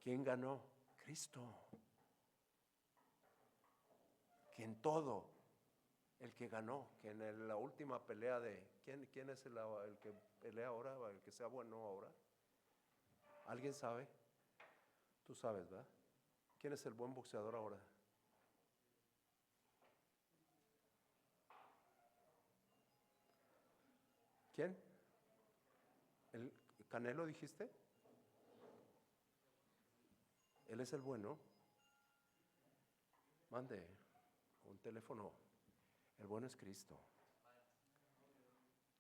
¿Quién ganó? Cristo. Que en todo, el que ganó, que en la última pelea ¿quién es el que pelea ahora, el que sea bueno ahora? ¿Alguien sabe? Tú sabes, ¿verdad? ¿Quién es el buen boxeador ahora? ¿Quién? Canelo, dijiste. Él es el bueno. Mande un teléfono. El bueno es Cristo.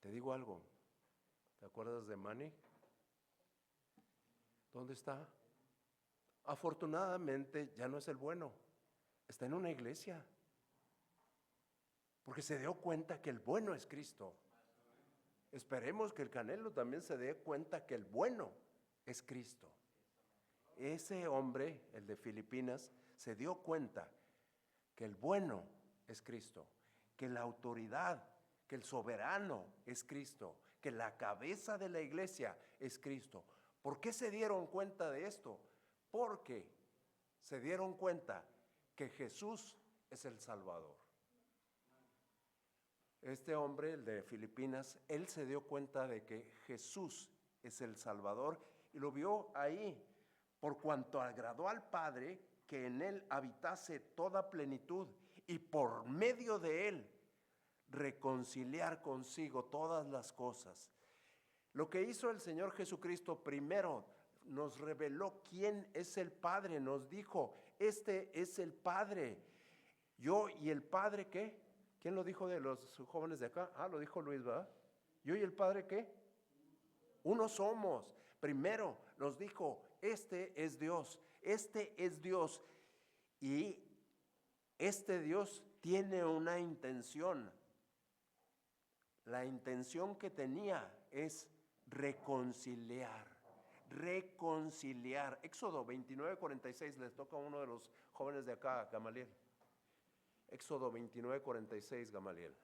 Te digo algo. ¿Te acuerdas de Manny? ¿Dónde está? Afortunadamente ya no es el bueno. Está en una iglesia. Porque se dio cuenta que el bueno es Cristo. Esperemos que el Canelo también se dé cuenta que el bueno es Cristo. Ese hombre, el de Filipinas, se dio cuenta que el bueno es Cristo, que la autoridad, que el soberano es Cristo, que la cabeza de la iglesia es Cristo. ¿Por qué se dieron cuenta de esto? Porque se dieron cuenta que Jesús es el Salvador. Este hombre, el de Filipinas, él se dio cuenta de que Jesús es el Salvador y lo vio ahí, por cuanto agradó al Padre que en él habitase toda plenitud y por medio de él reconciliar consigo todas las cosas. Lo que hizo el Señor Jesucristo primero nos reveló quién es el Padre, nos dijo, este es el Padre. Yo y el Padre, ¿qué? ¿Quién lo dijo de los jóvenes de acá? Lo dijo Luis, ¿verdad? ¿Yo y el Padre qué? Uno somos. Primero nos dijo, este es Dios, este es Dios. Y este Dios tiene una intención. La intención que tenía es reconciliar. Éxodo 29:46, les toca a uno de los jóvenes de acá, Gamaliel. Éxodo 29:46, Gamaliel.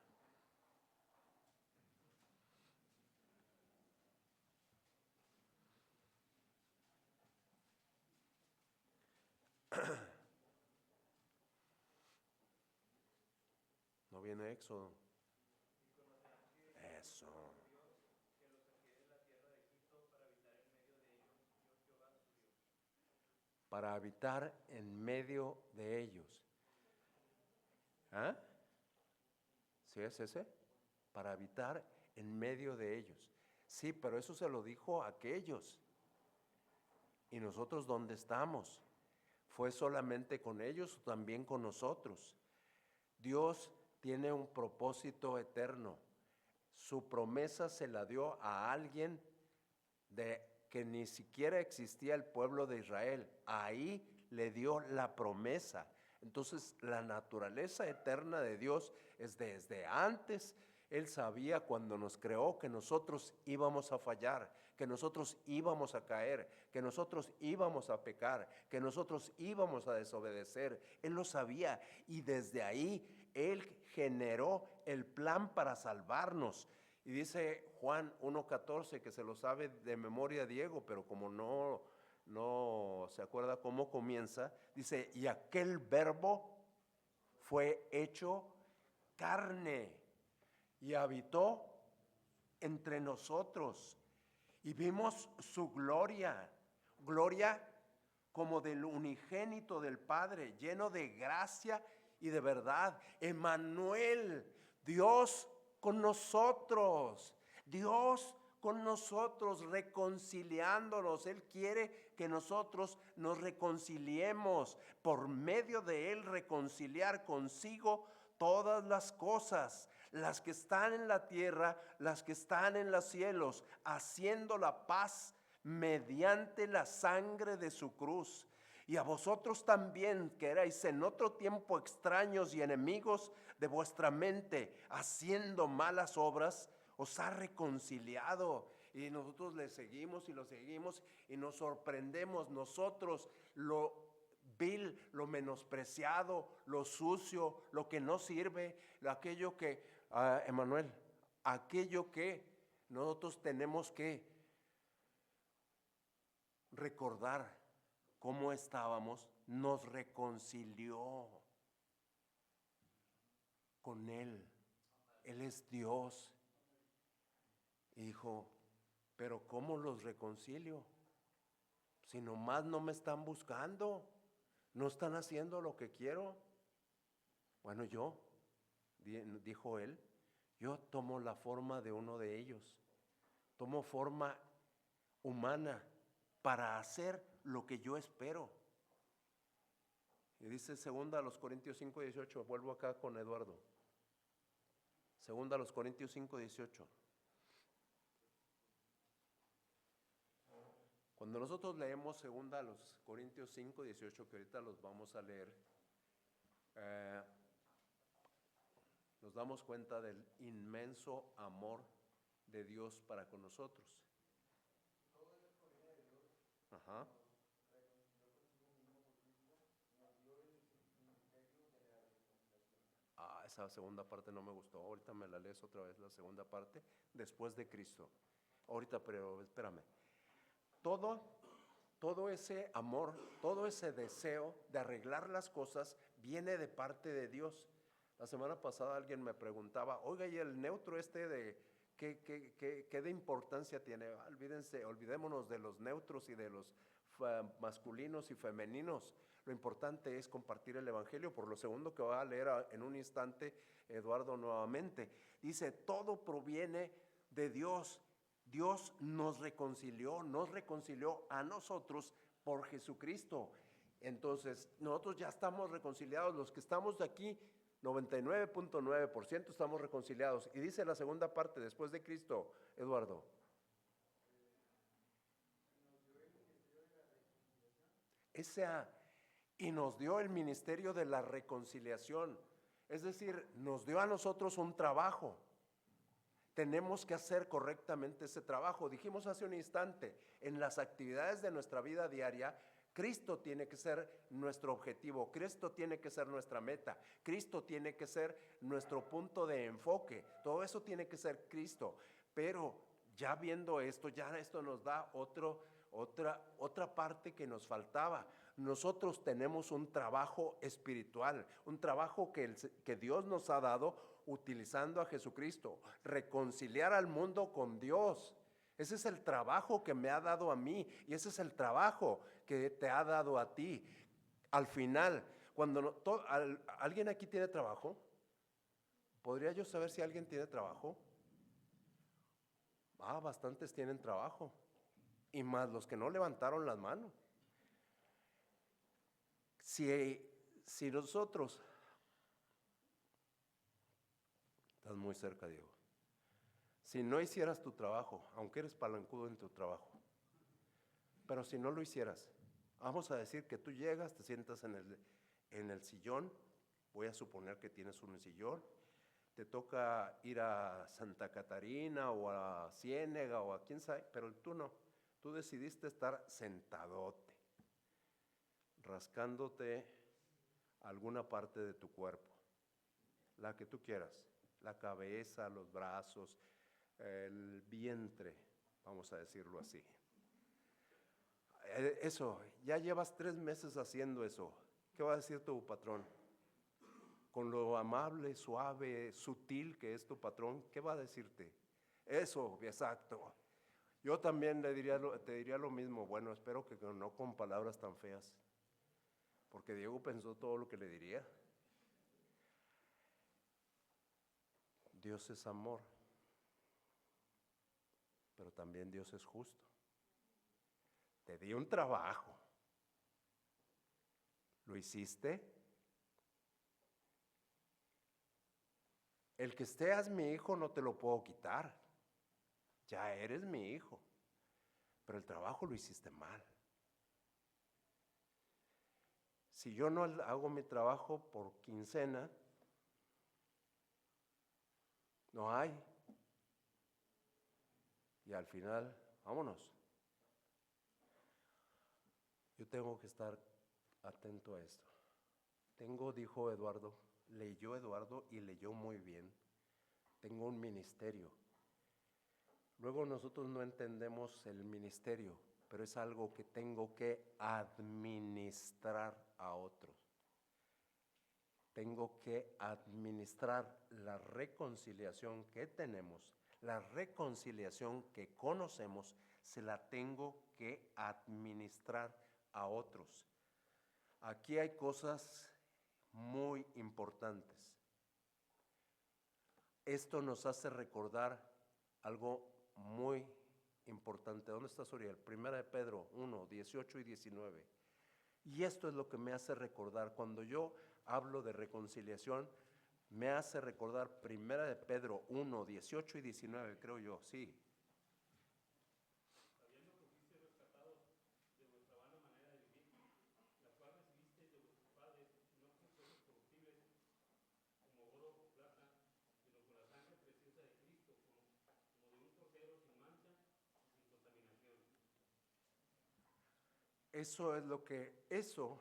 ¿No viene Éxodo? Eso. Para habitar en medio de ellos. ¿Ah? ¿Sí es ese? Para habitar en medio de ellos. Sí, pero eso se lo dijo a aquellos. ¿Y nosotros dónde estamos? ¿Fue solamente con ellos o también con nosotros? Dios tiene un propósito eterno. Su promesa se la dio a alguien de que ni siquiera existía el pueblo de Israel. Ahí le dio la promesa. Entonces, la naturaleza eterna de Dios es desde antes. Él sabía cuando nos creó que nosotros íbamos a fallar, que nosotros íbamos a caer, que nosotros íbamos a pecar, que nosotros íbamos a desobedecer. Él lo sabía y desde ahí Él generó el plan para salvarnos. Y dice Juan 1:14, que se lo sabe de memoria Diego, pero como no se acuerda cómo comienza, dice, y aquel verbo fue hecho carne y habitó entre nosotros y vimos su gloria como del unigénito del Padre, lleno de gracia y de verdad. Emmanuel, Dios con nosotros, Dios con nosotros, reconciliándonos. Él quiere que nosotros nos reconciliemos, por medio de Él reconciliar consigo todas las cosas, las que están en la tierra, las que están en los cielos, haciendo la paz mediante la sangre de su cruz. Y a vosotros también, que erais en otro tiempo extraños y enemigos de vuestra mente, haciendo malas obras, os ha reconciliado. Y nosotros le seguimos y lo seguimos y nos sorprendemos. Nosotros lo vil, lo menospreciado, lo sucio, lo que no sirve, aquello que, Emmanuel, aquello que nosotros tenemos que recordar cómo estábamos, nos reconcilió con Él. Él es Dios. Y dijo, pero ¿cómo los reconcilio? Si nomás no me están buscando, no están haciendo lo que quiero. Bueno, dijo Él, yo tomo la forma de uno de ellos. Tomo forma humana para hacer lo que yo espero. Y dice 2 Corintios 5:18, vuelvo acá con Eduardo. 2 Corintios 5:18. Cuando nosotros leemos 2 Corintios 5:18, que ahorita los vamos a leer, nos damos cuenta del inmenso amor de Dios para con nosotros. Ajá. Esa segunda parte no me gustó. Ahorita me la lees otra vez, la segunda parte, después de Cristo. Ahorita, pero espérame. Todo ese amor, todo ese deseo de arreglar las cosas viene de parte de Dios. La semana pasada alguien me preguntaba, oiga, ¿y el neutro de qué de importancia tiene? Olvidémonos de los neutros y de los masculinos y femeninos. Lo importante es compartir el evangelio. Por lo segundo que va a leer en un instante Eduardo nuevamente, dice, todo proviene de Dios. Dios nos reconcilió a nosotros por Jesucristo. Entonces, nosotros ya estamos reconciliados. Los que estamos de aquí, 99.9% estamos reconciliados. Y dice la segunda parte, después de Cristo, Eduardo. Y nos dio el ministerio de la reconciliación. Es decir, nos dio a nosotros un trabajo. Tenemos que hacer correctamente ese trabajo. Dijimos hace un instante, en las actividades de nuestra vida diaria, Cristo tiene que ser nuestro objetivo, Cristo tiene que ser nuestra meta, Cristo tiene que ser nuestro punto de enfoque. Todo eso tiene que ser Cristo. Pero ya viendo esto, ya esto nos da otra parte que nos faltaba. Nosotros tenemos un trabajo espiritual, un trabajo que Dios nos ha dado utilizando a Jesucristo, reconciliar al mundo con Dios. Ese es el trabajo que me ha dado a mí y ese es el trabajo que te ha dado a ti. Al final, cuando ¿alguien aquí tiene trabajo? ¿Podría yo saber si alguien tiene trabajo? Bastantes tienen trabajo y más los que no levantaron las manos. Si nosotros, estás muy cerca, Diego, si no hicieras tu trabajo, aunque eres palancudo en tu trabajo, pero si no lo hicieras, vamos a decir que tú llegas, te sientas en el sillón, voy a suponer que tienes un sillón, te toca ir a Santa Catarina o a Ciénega o a quién sabe, pero tú no, tú decidiste estar sentadote, rascándote alguna parte de tu cuerpo, la que tú quieras, la cabeza, los brazos, el vientre, vamos a decirlo así. Eso, ya llevas 3 meses haciendo eso. ¿Qué va a decir tu patrón? Con lo amable, suave, sutil que es tu patrón, ¿qué va a decirte? Eso, exacto. Yo también te diría lo mismo. Bueno, espero que no con palabras tan feas, porque Diego pensó todo lo que le diría. Dios es amor, pero también Dios es justo. Te di un trabajo. ¿Lo hiciste? El que seas mi hijo no te lo puedo quitar. Ya eres mi hijo. Pero el trabajo lo hiciste mal. Si yo no hago mi trabajo por quincena, no hay. Y al final, vámonos. Yo tengo que estar atento a esto. Dijo Eduardo, leyó Eduardo y leyó muy bien. Tengo un ministerio. Luego nosotros no entendemos el ministerio, pero es algo que tengo que administrar a otros. Tengo que administrar la reconciliación que tenemos, la reconciliación que conocemos, se la tengo que administrar a otros. Aquí hay cosas muy importantes. Esto nos hace recordar algo muy importante. ¿Dónde está Suriel? Primera de Pedro 1, 18 y 19. Y esto es lo que me hace recordar, cuando yo hablo de reconciliación, me hace recordar Primera de Pedro 1, 18 y 19, creo yo, sí. Eso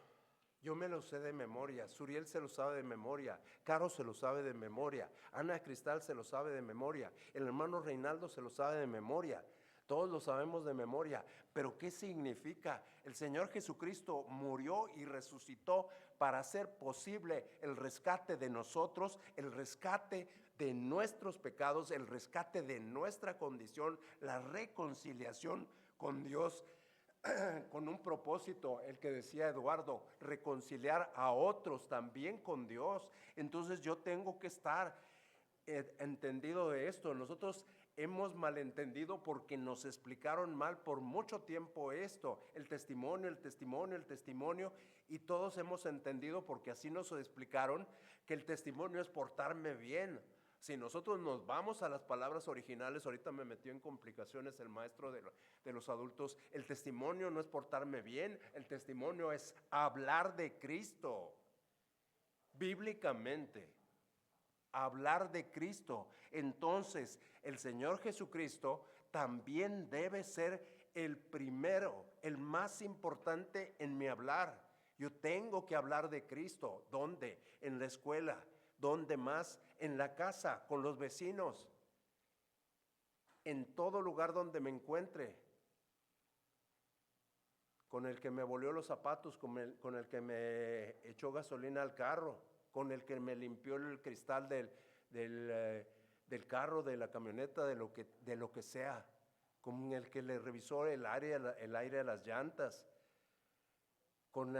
yo me lo sé de memoria, Suriel se lo sabe de memoria, Caro se lo sabe de memoria, Ana Cristal se lo sabe de memoria, el hermano Reinaldo se lo sabe de memoria, todos lo sabemos de memoria. Pero ¿qué significa? El Señor Jesucristo murió y resucitó para hacer posible el rescate de nosotros, el rescate de nuestros pecados, el rescate de nuestra condición, la reconciliación con Dios, con un propósito, el que decía Eduardo, reconciliar a otros también con Dios. Entonces yo tengo que estar entendido de esto. Nosotros hemos malentendido porque nos explicaron mal por mucho tiempo esto, el testimonio, el testimonio, el testimonio, y todos hemos entendido porque así nos explicaron que el testimonio es portarme bien. Si nosotros nos vamos a las palabras originales, ahorita me metió en complicaciones el maestro de los adultos, el testimonio no es portarme bien, el testimonio es hablar de Cristo, bíblicamente, hablar de Cristo. Entonces, el Señor Jesucristo también debe ser el primero, el más importante en mi hablar. Yo tengo que hablar de Cristo. ¿Dónde? En la escuela. ¿Dónde más? En la casa, con los vecinos, en todo lugar donde me encuentre, con el que me volvió los zapatos, con el que me echó gasolina al carro, con el que me limpió el cristal del carro, de la camioneta, de lo que sea, con el que le revisó el aire de las llantas, con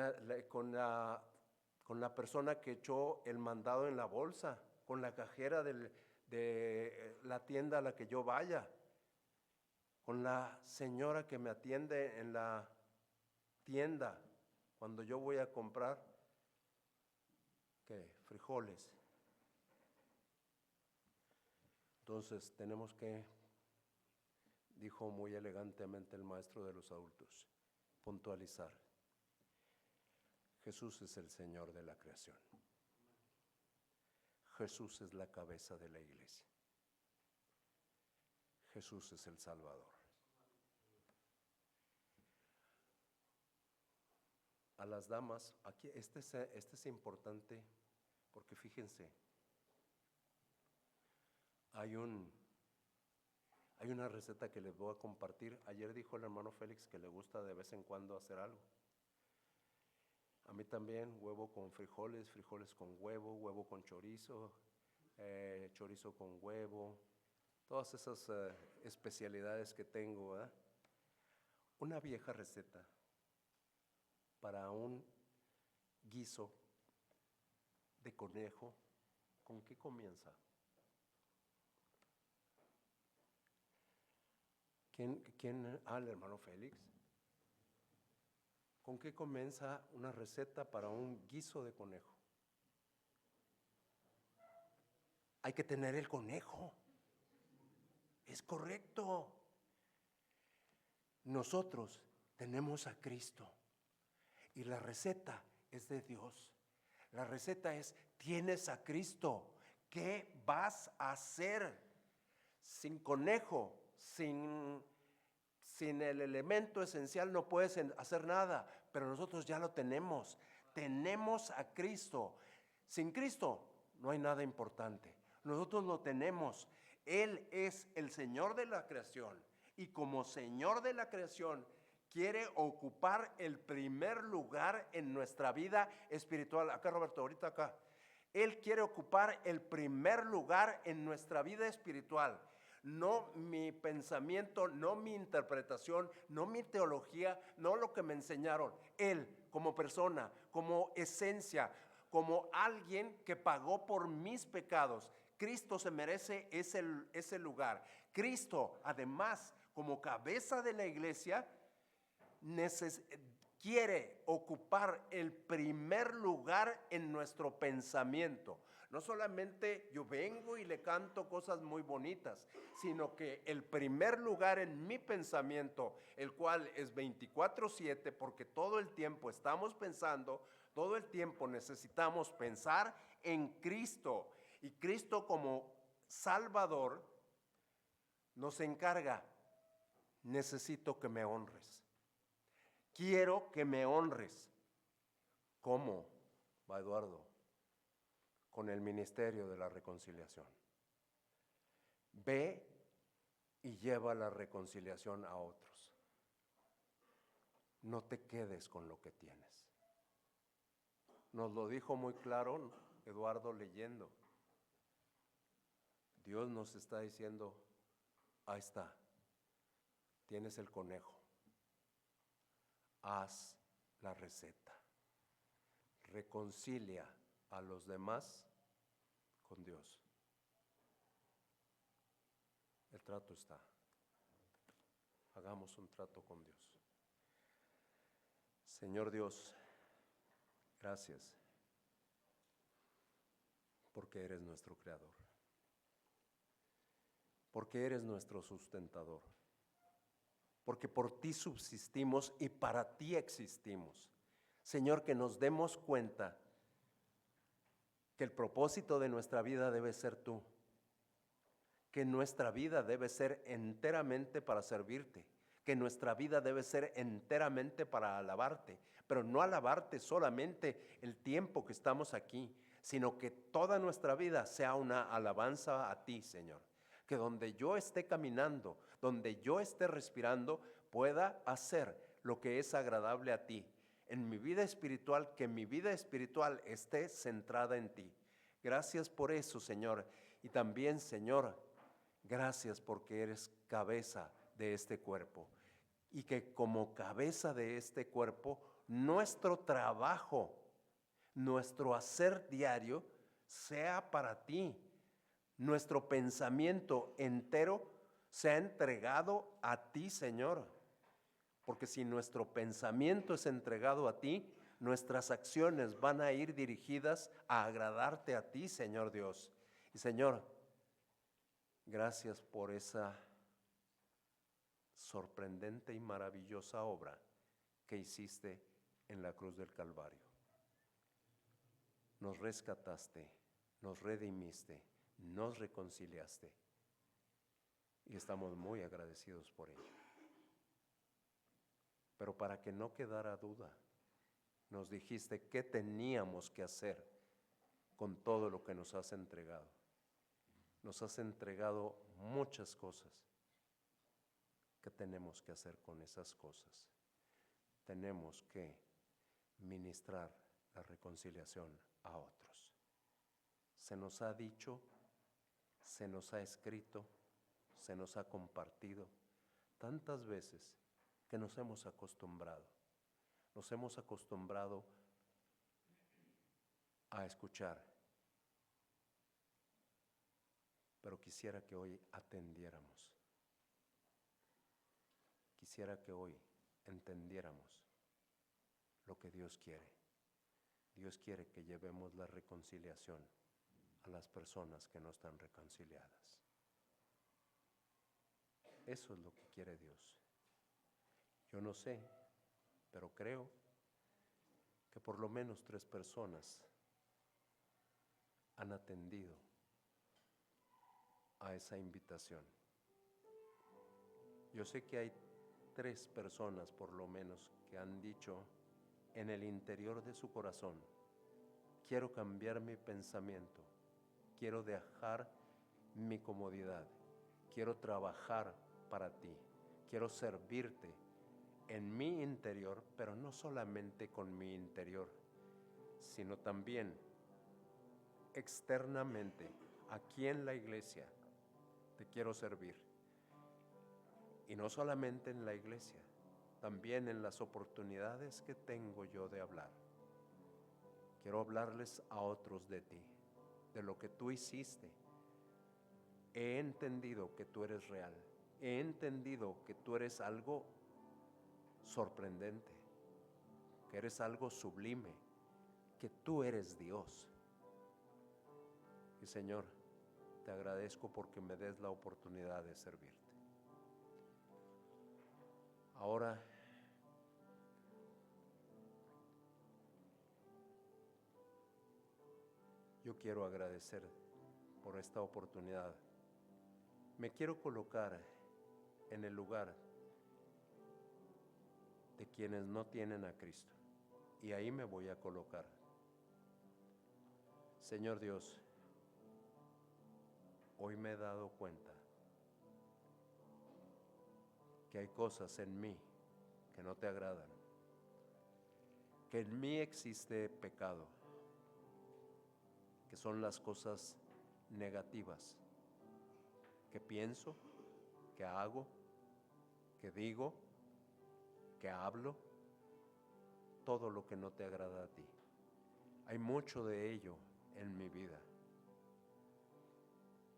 la persona que echó el mandado en la bolsa, con la cajera de la tienda a la que yo vaya, con la señora que me atiende en la tienda cuando yo voy a comprar frijoles. Entonces tenemos que, dijo muy elegantemente el maestro de los adultos, puntualizar. Jesús es el Señor de la creación. Jesús es la cabeza de la iglesia. Jesús es el Salvador. A las damas, aquí este es importante porque fíjense, hay una receta que les voy a compartir. Ayer dijo el hermano Félix que le gusta de vez en cuando hacer algo. A mí también, huevo con frijoles, frijoles con huevo, huevo con chorizo, chorizo con huevo, todas esas especialidades que tengo, ¿verdad? Una vieja receta para un guiso de conejo, ¿con qué comienza? ¿Quién? El hermano Félix. ¿Con qué comienza una receta para un guiso de conejo? Hay que tener el conejo. Es correcto. Nosotros tenemos a Cristo y la receta es de Dios. La receta es, tienes a Cristo. ¿Qué vas a hacer? Sin conejo, sin el elemento esencial no puedes hacer nada, pero nosotros ya lo tenemos. Tenemos a Cristo. Sin Cristo no hay nada importante. Nosotros lo tenemos. Él es el Señor de la creación y como Señor de la creación quiere ocupar el primer lugar en nuestra vida espiritual. Acá, Roberto, ahorita acá. Él quiere ocupar el primer lugar en nuestra vida espiritual. No mi pensamiento, no mi interpretación, no mi teología, no lo que me enseñaron. Él como persona, como esencia, como alguien que pagó por mis pecados. Cristo se merece ese lugar. Cristo, además, como cabeza de la iglesia, quiere ocupar el primer lugar en nuestro pensamiento. No solamente yo vengo y le canto cosas muy bonitas, sino que el primer lugar en mi pensamiento, el cual es 24/7, porque todo el tiempo estamos pensando, todo el tiempo necesitamos pensar en Cristo. Y Cristo como Salvador nos encarga: necesito que me honres. Quiero que me honres. ¿Cómo, va Eduardo? Con el ministerio de la reconciliación. Ve y lleva la reconciliación a otros. No te quedes con lo que tienes. Nos lo dijo muy claro Eduardo leyendo. Dios nos está diciendo: ahí está, tienes el conejo. Haz la receta. Reconcilia a los demás con Dios. El trato está. Hagamos un trato con Dios. Señor Dios, gracias, porque eres nuestro creador, porque eres nuestro sustentador, porque por ti subsistimos y para ti existimos. Señor, que nos demos cuenta que el propósito de nuestra vida debe ser tú, que nuestra vida debe ser enteramente para servirte, que nuestra vida debe ser enteramente para alabarte, pero no alabarte solamente el tiempo que estamos aquí, sino que toda nuestra vida sea una alabanza a ti, Señor. Que donde yo esté caminando, donde yo esté respirando, pueda hacer lo que es agradable a ti. En mi vida espiritual, que mi vida espiritual esté centrada en ti. Gracias por eso, Señor. Y también, Señor, gracias porque eres cabeza de este cuerpo. Y que como cabeza de este cuerpo, nuestro trabajo, nuestro hacer diario, sea para ti. Nuestro pensamiento entero sea entregado a ti, Señor. Porque si nuestro pensamiento es entregado a ti, nuestras acciones van a ir dirigidas a agradarte a ti, Señor Dios. Y Señor, gracias por esa sorprendente y maravillosa obra que hiciste en la cruz del Calvario. Nos rescataste, nos redimiste, nos reconciliaste y estamos muy agradecidos por ello. Pero para que no quedara duda, nos dijiste qué teníamos que hacer con todo lo que nos has entregado. Nos has entregado muchas cosas. ¿Qué tenemos que hacer con esas cosas? Tenemos que ministrar la reconciliación a otros. Se nos ha dicho, se nos ha escrito, se nos ha compartido tantas veces que nos hemos acostumbrado. Nos hemos acostumbrado a escuchar. Pero quisiera que hoy atendiéramos. Quisiera que hoy entendiéramos lo que Dios quiere. Dios quiere que llevemos la reconciliación a las personas que no están reconciliadas. Eso es lo que quiere Dios. Yo no sé, pero creo que por lo menos 3 personas han atendido a esa invitación. Yo sé que hay 3 personas por lo menos que han dicho en el interior de su corazón: quiero cambiar mi pensamiento, quiero dejar mi comodidad, quiero trabajar para ti, quiero servirte en mi interior, pero no solamente con mi interior, sino también externamente, aquí en la iglesia, te quiero servir. Y no solamente en la iglesia, también en las oportunidades que tengo yo de hablar. Quiero hablarles a otros de ti, de lo que tú hiciste. He entendido que tú eres real. he entendido que tú eres algo sorprendente, que eres algo sublime, que tú eres Dios. Y Señor, te agradezco porque me des la oportunidad de servirte. Ahora, yo quiero agradecer por esta oportunidad. Me quiero colocar en el lugar de quienes no tienen a Cristo, y ahí me voy a colocar. Señor Dios, hoy me he dado cuenta que hay cosas en mí que no te agradan, que en mí existe pecado, que son las cosas negativas que pienso, que hago, que digo, que hablo, todo lo que no te agrada a ti. Hay mucho de ello en mi vida.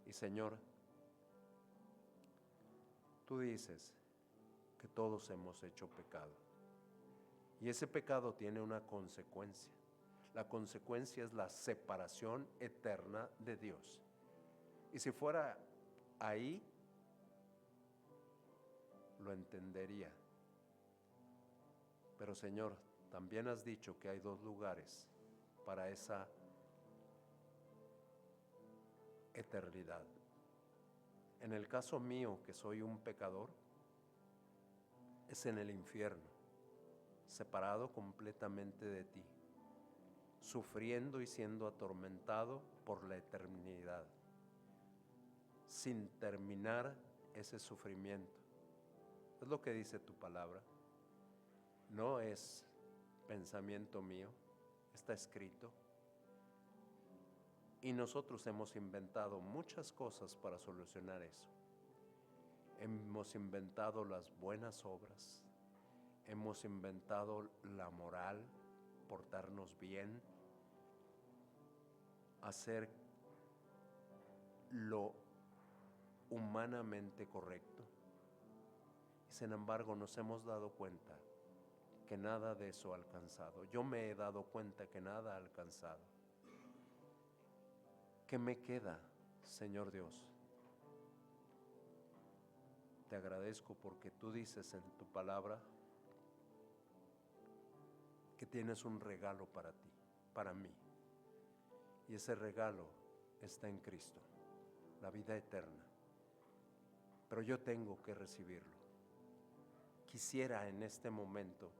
Y Señor, tú dices que todos hemos hecho pecado. Y ese pecado tiene una consecuencia. La consecuencia es la separación eterna de Dios. Y si fuera ahí, lo entendería. Pero Señor, también has dicho que hay dos lugares para esa eternidad. En el caso mío, que soy un pecador, es en el infierno, separado completamente de ti, sufriendo y siendo atormentado por la eternidad, sin terminar ese sufrimiento. Es lo que dice tu palabra. No es pensamiento mío, está escrito. Y nosotros hemos inventado muchas cosas para solucionar eso. Hemos inventado las buenas obras, hemos inventado la moral, portarnos bien, hacer lo humanamente correcto. Y sin embargo nos hemos dado cuenta que nada de eso ha alcanzado. Yo me he dado cuenta que nada ha alcanzado. ¿Qué me queda, Señor Dios? Te agradezco porque tú dices en tu palabra que tienes un regalo para ti, para mí. Y ese regalo está en Cristo, la vida eterna. Pero yo tengo que recibirlo. Quisiera en este momento,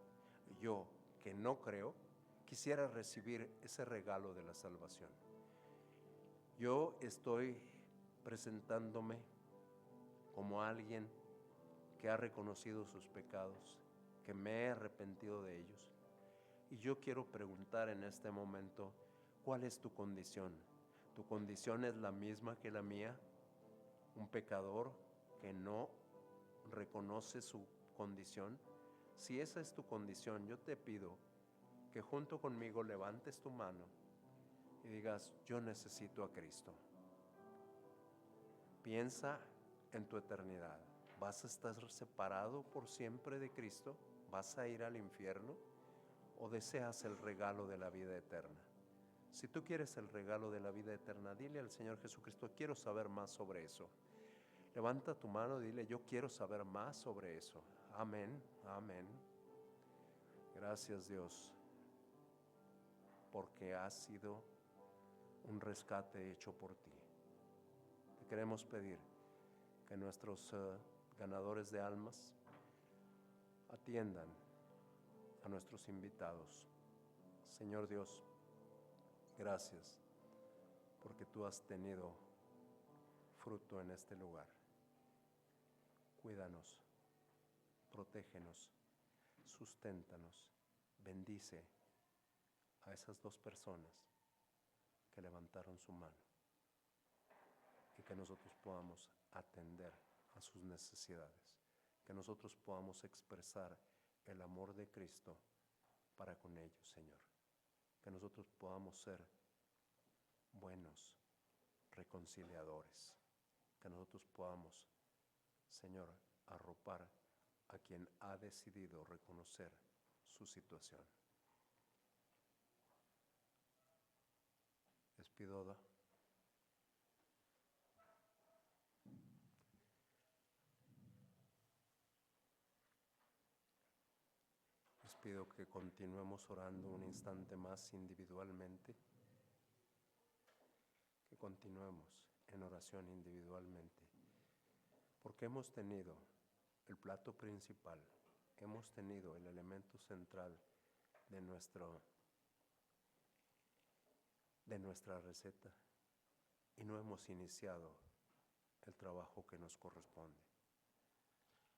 yo que no creo, quisiera recibir ese regalo de la salvación. Yo estoy presentándome como alguien que ha reconocido sus pecados, que me he arrepentido de ellos. Y yo quiero preguntar en este momento, ¿cuál es tu condición? ¿Tu condición es la misma que la mía? ¿Un pecador que no reconoce su condición? Si esa es tu condición, yo te pido que junto conmigo levantes tu mano y digas, yo necesito a Cristo. Piensa en tu eternidad. ¿Vas a estar separado por siempre de Cristo? ¿Vas a ir al infierno? ¿O deseas el regalo de la vida eterna? Si tú quieres el regalo de la vida eterna, dile al Señor Jesucristo, quiero saber más sobre eso. Levanta tu mano y dile, yo quiero saber más sobre eso. Amén, amén. Gracias Dios, porque has sido un rescate hecho por ti. Te queremos pedir que nuestros ganadores de almas atiendan a nuestros invitados. Señor Dios, gracias porque tú has tenido fruto en este lugar. Cuídanos, protégenos, susténtanos, bendice a esas dos personas que levantaron su mano y que nosotros podamos atender a sus necesidades, que nosotros podamos expresar el amor de Cristo para con ellos, Señor, que nosotros podamos ser buenos reconciliadores, que nosotros podamos Señor, arropar a quien ha decidido reconocer su situación. Les pido que continuemos orando un instante más individualmente, que continuemos en oración individualmente, porque hemos tenido el plato principal, hemos tenido el elemento central de nuestra receta y no hemos iniciado el trabajo que nos corresponde.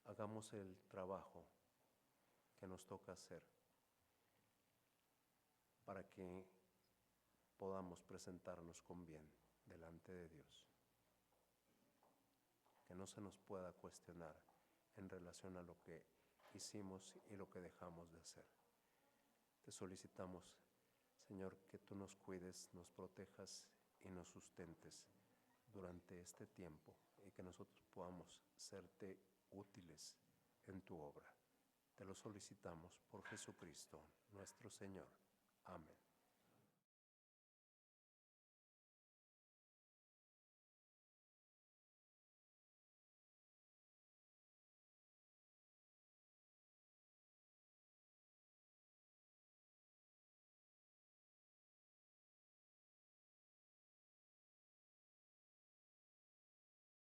Hagamos el trabajo que nos toca hacer para que podamos presentarnos con bien delante de Dios. Que no se nos pueda cuestionar en relación a lo que hicimos y lo que dejamos de hacer. Te solicitamos, Señor, que tú nos cuides, nos protejas y nos sustentes durante este tiempo y que nosotros podamos serte útiles en tu obra. Te lo solicitamos por Jesucristo, nuestro Señor. Amén.